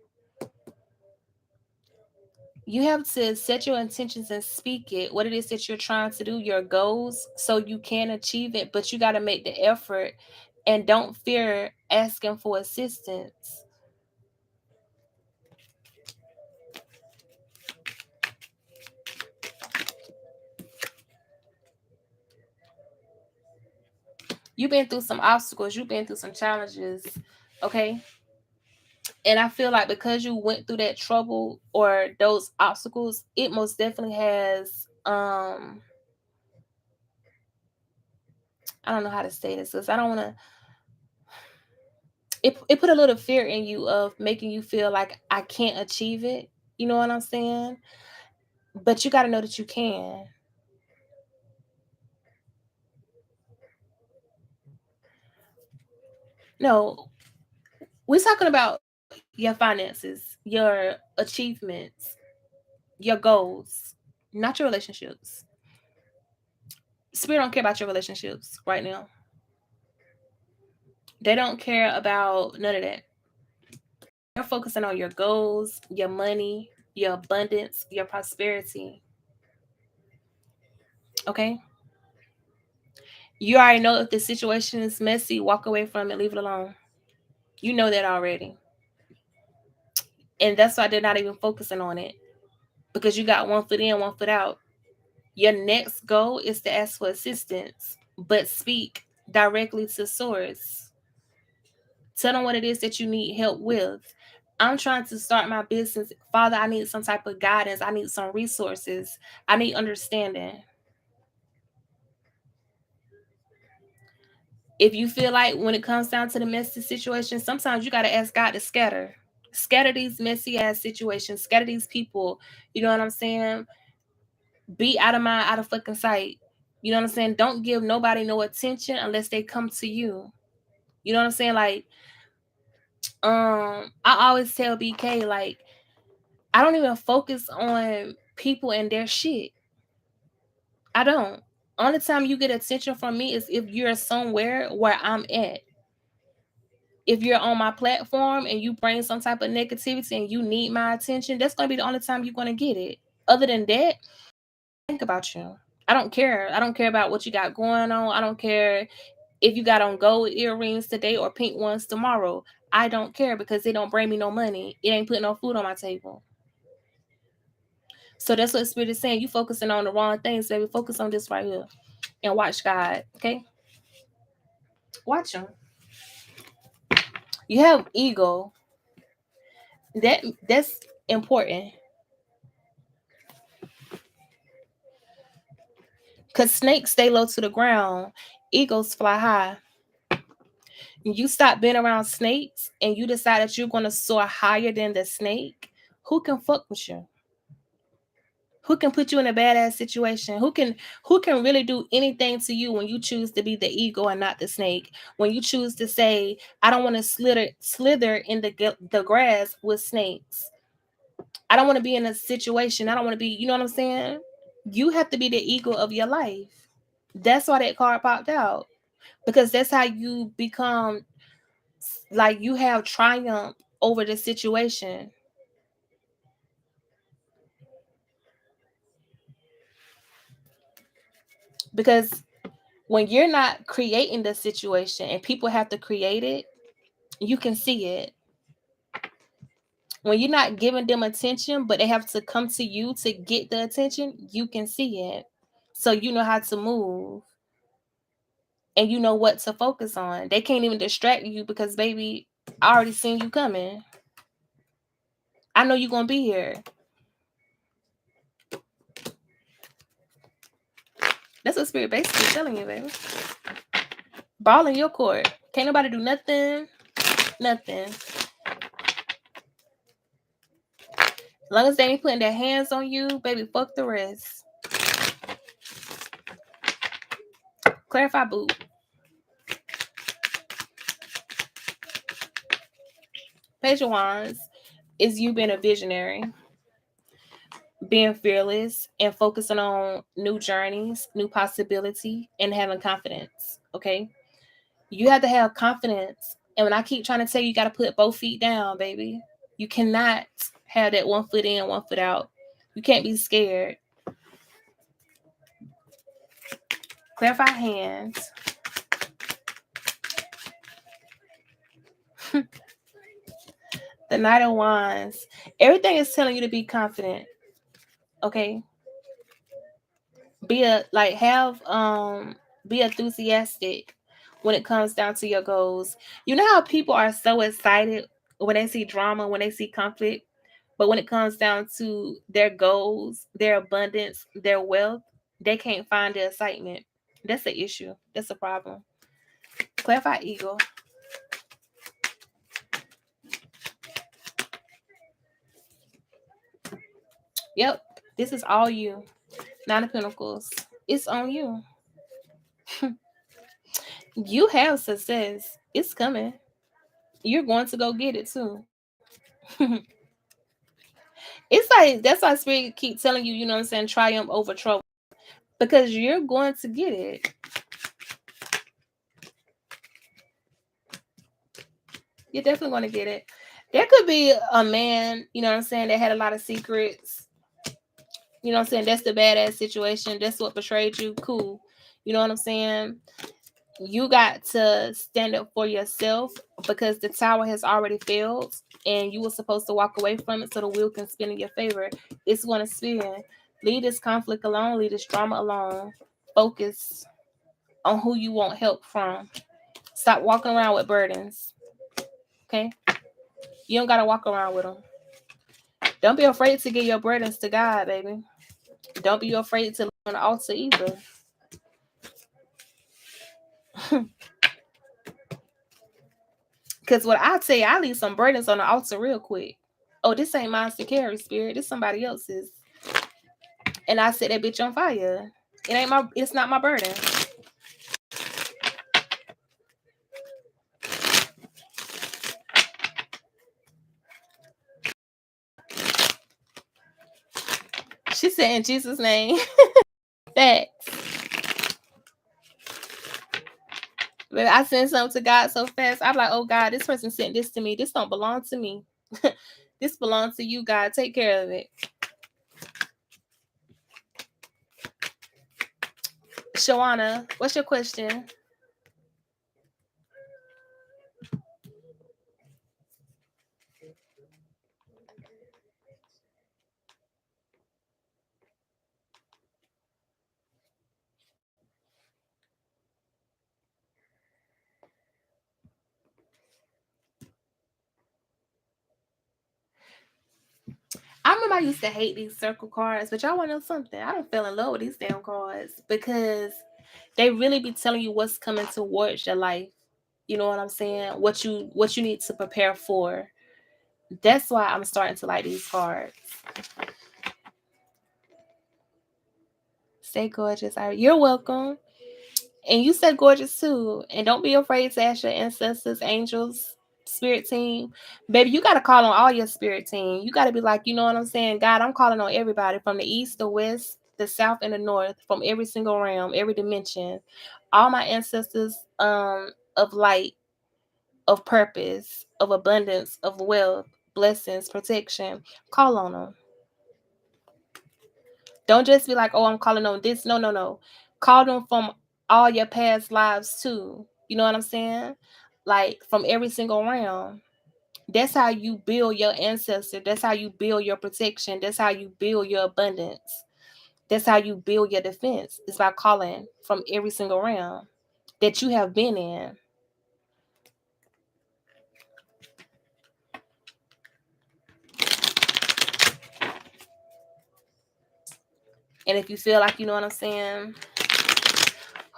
You have to set your intentions and speak it, what it is that you're trying to do, your goals, so you can achieve it, but you got to make the effort and don't fear asking for assistance. You've been through some obstacles, you've been through some challenges, okay? And I feel like because you went through that trouble or those obstacles, it most definitely has I don't know how to say this because I don't want to it put a little fear in you of making you feel like I can't achieve it. You know what I'm saying? But you got to know that you can. No, we're talking about your finances, your achievements, your goals, not your relationships. Spirit don't care about your relationships right now. They don't care about none of that. They're focusing on your goals, your money, your abundance, your prosperity. Okay? You already know if the situation is messy, walk away from it, leave it alone. You know that already. And that's why they're not even focusing on it. Because you got one foot in, one foot out. Your next goal is to ask for assistance, but speak directly to source. Tell them what it is that you need help with. I'm trying to start my business. Father, I need some type of guidance. I need some resources. I need understanding. If you feel like when it comes down to the messy situation, sometimes you got to ask God to scatter these messy ass situations, scatter these people. You know what I'm saying? Be out of mind, out of fucking sight. You know what I'm saying? Don't give nobody no attention unless they come to you. You know what I'm saying? Like, I always tell BK, like, I don't even focus on people and their shit. I don't. Only time you get attention from me is if you're somewhere where I'm at. If you're on my platform and you bring some type of negativity and you need my attention, that's gonna be the only time you're gonna get it. Other than that, think about you. I don't care. I don't care about what you got going on. I don't care if you got on gold earrings today or pink ones tomorrow. I don't care because they don't bring me no money. It ain't putting no food on my table. So that's what the Spirit is saying. You focusing on the wrong things, baby. Focus on this right here and watch God. Okay, watch Him. You have ego. That's important. Because snakes stay low to the ground, eagles fly high. You stop being around snakes and you decide that you're going to soar higher than the snake, who can fuck with you? Who can put you in a badass situation? Who can really do anything to you when you choose to be the eagle and not the snake? When you choose to say, I don't want to slither in the grass with snakes. I don't want to be in a situation. I don't want to be, you know what I'm saying? You have to be the eagle of your life. That's why that card popped out. Because that's how you become, like, you have triumph over the situation. Because when you're not creating the situation and people have to create it, you can see it. When you're not giving them attention, but they have to come to you to get the attention, you can see it. So you know how to move and you know what to focus on. They can't even distract you because, baby, I already seen you coming. I know you're going to be here. That's what Spirit basically telling you, baby. Ball in your court. Can't nobody do nothing. Nothing. As long as they ain't putting their hands on you, baby, fuck the rest. Clarify, boo. Page of Wands is you being a visionary. being fearless and focusing on new journeys, new possibility, and having confidence. Okay. You have to have confidence. And when I keep trying to tell you, you got to put both feet down, baby. You cannot have that 1 foot in, 1 foot out. You can't be scared. Clarify hands. The Knight of Wands. Everything is telling you to be confident. Okay. Be enthusiastic when it comes down to your goals. You know how people are so excited when they see drama, when they see conflict, but when it comes down to their goals, their abundance, their wealth, they can't find the excitement. That's the issue. That's a problem. Clarify Eagle. Yep. This is all you. Nine of Pentacles. It's on you. You have success. It's coming. You're going to go get it too. It's like, that's why Spirit keep telling you, you know what I'm saying, triumph over trouble. Because you're going to get it. You're definitely going to get it. There could be a man, you know what I'm saying, that had a lot of secrets. You know what I'm saying? That's the badass situation. That's what betrayed you. Cool. You know what I'm saying? You got to stand up for yourself because the tower has already failed and you were supposed to walk away from it so the wheel can spin in your favor. It's going to spin. Leave this conflict alone. Leave this drama alone. Focus on who you want help from. Stop walking around with burdens. Okay? You don't got to walk around with them. Don't be afraid to give your burdens to God, baby. Don't be afraid to lay on the altar either. Because what I tell you, I leave some burdens on the altar real quick. Oh, this ain't mine to carry, Spirit. This somebody else's. And I set that bitch on fire. It's not my burden. She said in Jesus' name. Facts. But I send something to God so fast. I'm like, oh God, this person sent this to me. This don't belong to me. This belongs to you, God. Take care of it. Shawana, what's your question? I remember I used to hate these circle cards, but y'all want to know something? I don't fell in love with these damn cards because they really be telling you what's coming towards your life. You know what I'm saying? What you need to prepare for. That's why I'm starting to like these cards. Stay gorgeous. You're welcome. And you stay gorgeous too. And don't be afraid to ask your ancestors, angels, spirit team. Baby, you got to call on all your spirit team. You got to be like, you know what I'm saying? God, I'm calling on everybody from the east, the west, the south, and the north, from every single realm, every dimension. All my ancestors of light, of purpose, of abundance, of wealth, blessings, protection. Call on them. Don't just be like, oh, I'm calling on this. No, no, no. Call them from all your past lives too. You know what I'm saying? Like from every single realm. That's how you build your ancestor. That's how you build your protection. That's how you build your abundance. That's how you build your defense. It's by calling from every single realm that you have been in. And if you feel like, you know what I'm saying,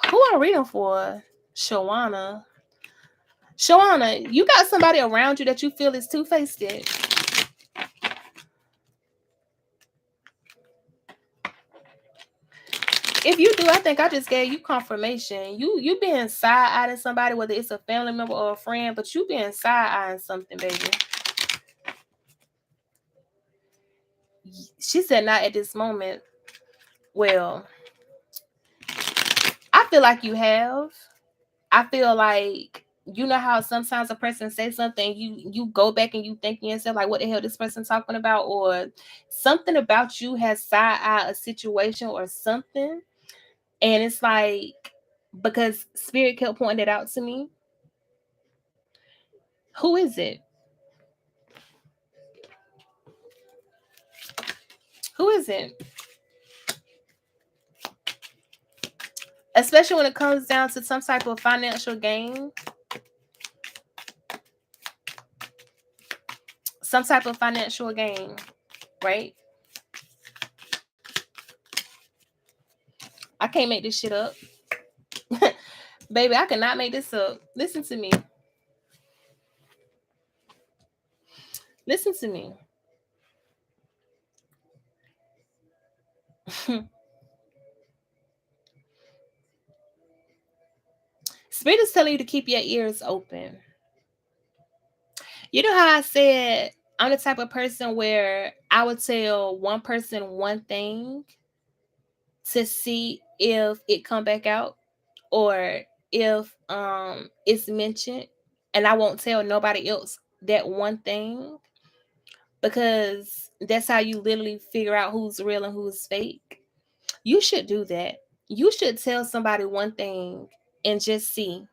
who I'm reading for? Shawana. Shawana, you got somebody around you that you feel is two-faced. If you do, I think I just gave you confirmation. You being side-eyeing somebody, whether it's a family member or a friend, but you being side-eyeing something, baby. She said, not at this moment. Well, I feel like you have. I feel like, you know how sometimes a person says something, you go back and you think to yourself, like, what the hell this person talking about? Or something about you has side-eyed a situation or something. And it's like, because Spirit kept pointing it out to me. Who is it? Who is it? Especially when it comes down to some type of financial gain. Some type of financial gain, right? I can't make this shit up. Baby, I cannot make this up. Listen to me. Listen to me. Spirit is telling you to keep your ears open. You know how I said I'm the type of person where I would tell one person one thing to see if it come back out, or if it's mentioned, and I won't tell nobody else that one thing, because that's how you literally figure out who's real and who's fake. You should do that. You should tell somebody one thing and just see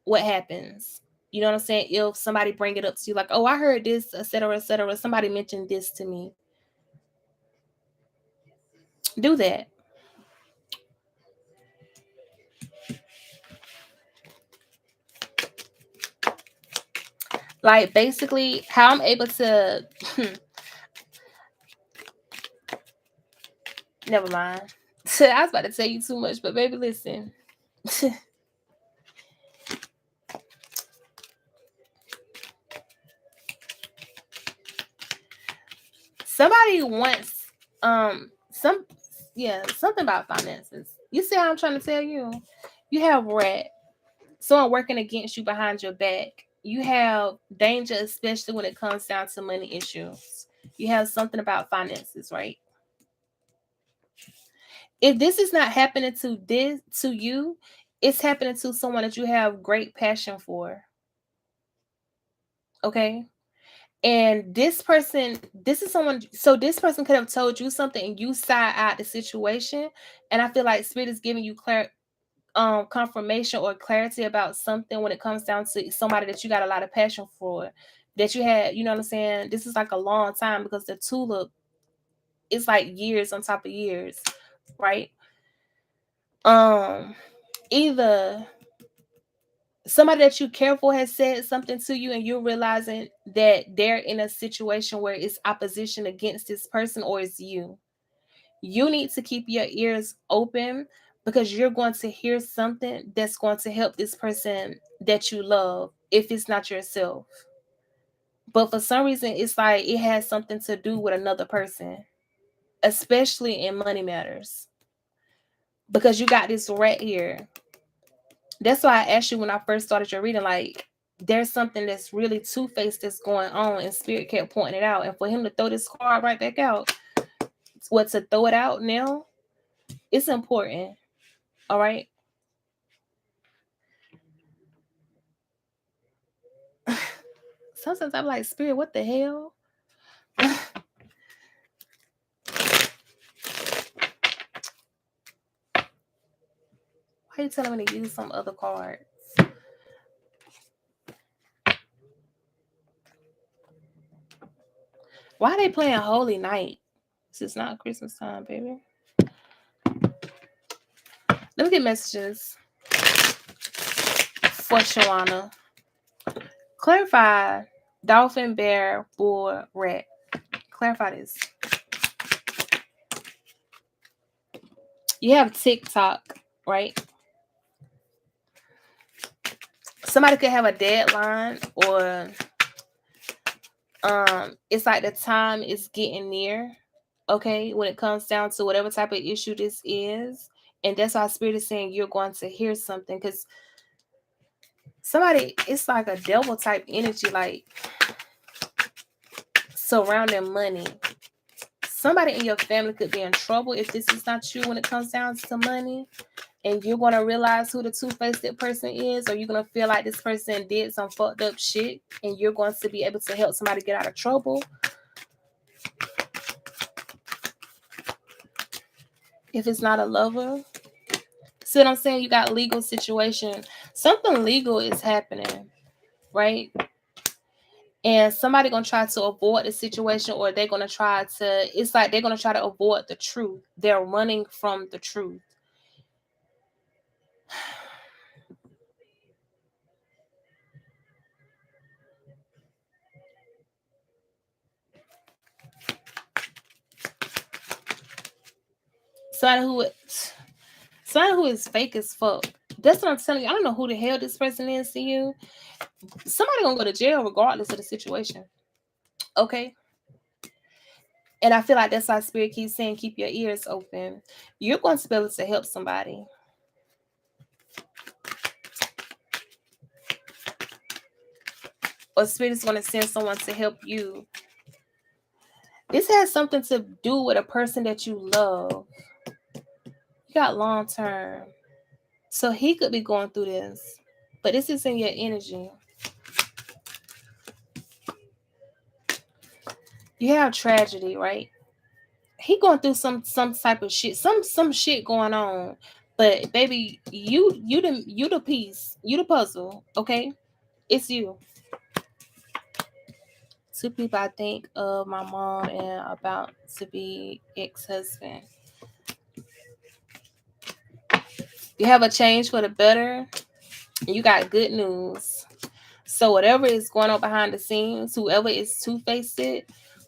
what happens. You know what I'm saying? If somebody bring it up to you, like, oh, I heard this, etc., etc., somebody mentioned this to me. Do that. Like, basically, how I'm able to. Never mind. I was about to tell you too much, but baby, listen. Somebody wants something about finances. You see how I'm trying to tell you? You have rat, someone working against you behind your back. You have danger, especially when it comes down to money issues. You have something about finances, right? If this is not happening to you, it's happening to someone that you have great passion for. Okay? And this is someone, so this person could have told you something and you side out the situation. And I feel like Spirit is giving you confirmation or clarity about something when it comes down to somebody that you got a lot of passion for, that you had, you know what I'm saying? This is like a long time, because the tulip is like years on top of years, right? Either somebody that you care for has said something to you and you're realizing that they're in a situation where it's opposition against this person, or it's you. You need to keep your ears open, because you're going to hear something that's going to help this person that you love, if it's not yourself. But for some reason, it's like it has something to do with another person, especially in money matters, because you got this right here. That's why I asked you when I first started your reading, like, there's something that's really two-faced that's going on, and Spirit kept pointing it out. And for him to throw this card right back out, to throw it out now, it's important. All right. Sometimes I'm like, Spirit, what the hell? Why are you telling me to use some other cards? Why are they playing Holy Night? This is not Christmas time, baby. Let me get messages for Shawana. Clarify dolphin, bear, bull, rat. Clarify this. You have TikTok, right? Somebody could have a deadline, or it's like the time is getting near. Okay, when it comes down to whatever type of issue this is. And that's why Spirit is saying you're going to hear something, because somebody, it's like a devil type energy, like surrounding money. somebody in your family could be in trouble if this is not you when it comes down to money. And you're going to realize who the two-faced person is, or you're going to feel like this person did some fucked up shit, and you're going to be able to help somebody get out of trouble. If it's not a lover, see what I'm saying? You got legal situation. Something legal is happening, right? And somebody going to try to avoid the situation, or they're going to try to, it's like they're going to try to avoid the truth. They're running from the truth. Somebody who is fake as fuck. That's what I'm telling you. I don't know who the hell this person is to you. Somebody gonna go to jail regardless of the situation. Okay? And I feel like that's why Spirit keeps saying keep your ears open. You're going to be able to help somebody. Or Spirit is going to send someone to help you. This has something to do with a person that you love. You got long term. So he could be going through this. But this is in your energy. You have tragedy, right? He going through some type of shit, some shit going on. But baby, you the piece, you the puzzle, okay? It's you. Two people I think of, my mom and about to be ex-husband. You have a change for the better. You got good news. So whatever is going on behind the scenes, whoever is two-faced,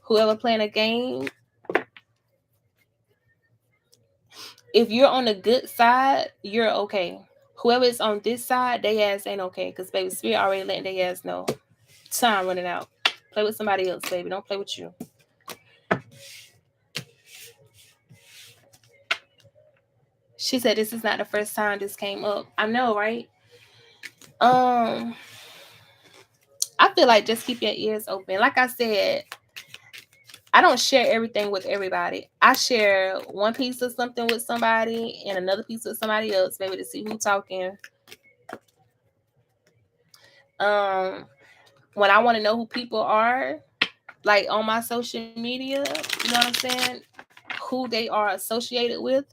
whoever playing a game, if you're on the good side, you're okay. Whoever is on this side, they ass ain't okay. Because baby, Spirit already letting their ass know. Time running out. Play with somebody else, baby. Don't play with you. She said this is not the first time this came up. I know, right? I feel like just keep your ears open. Like I said, I don't share everything with everybody. I share one piece of something with somebody and another piece with somebody else, maybe to see who's talking. When I want to know who people are, like on my social media, you know what I'm saying? Who they are associated with,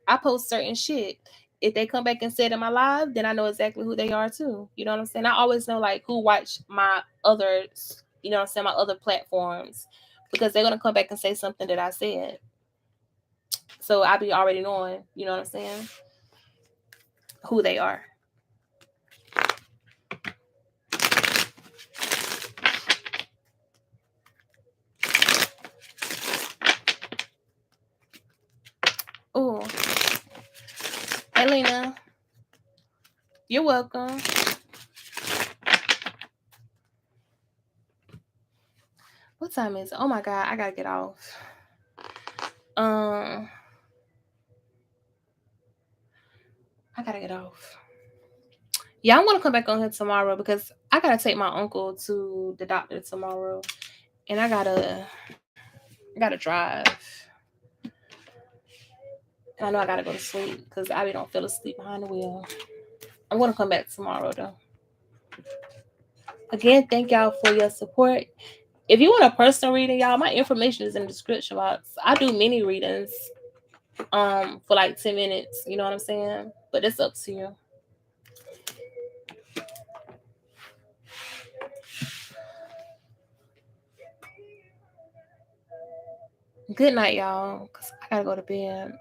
I post certain shit. If they come back and say it in my live, then I know exactly who they are too. You know what I'm saying? I always know like who watch my others, you know what I'm saying, my other platforms, because they're gonna come back and say something that I said. So I be already knowing, you know what I'm saying, who they are. Oh, hey Lena, you're welcome. What time is it? Oh my god, I gotta get off. I gotta get off. Yeah, I'm gonna come back on here tomorrow because I gotta take my uncle to the doctor tomorrow, and I gotta drive. And I know I gotta go to sleep because I don't feel asleep behind the wheel. I'm gonna come back tomorrow though. Again, thank y'all for your support. If you want a personal reading, y'all, my information is in the description box. I do mini readings for like 10 minutes, you know what I'm saying? But it's up to you. Good night, y'all, because I gotta go to bed.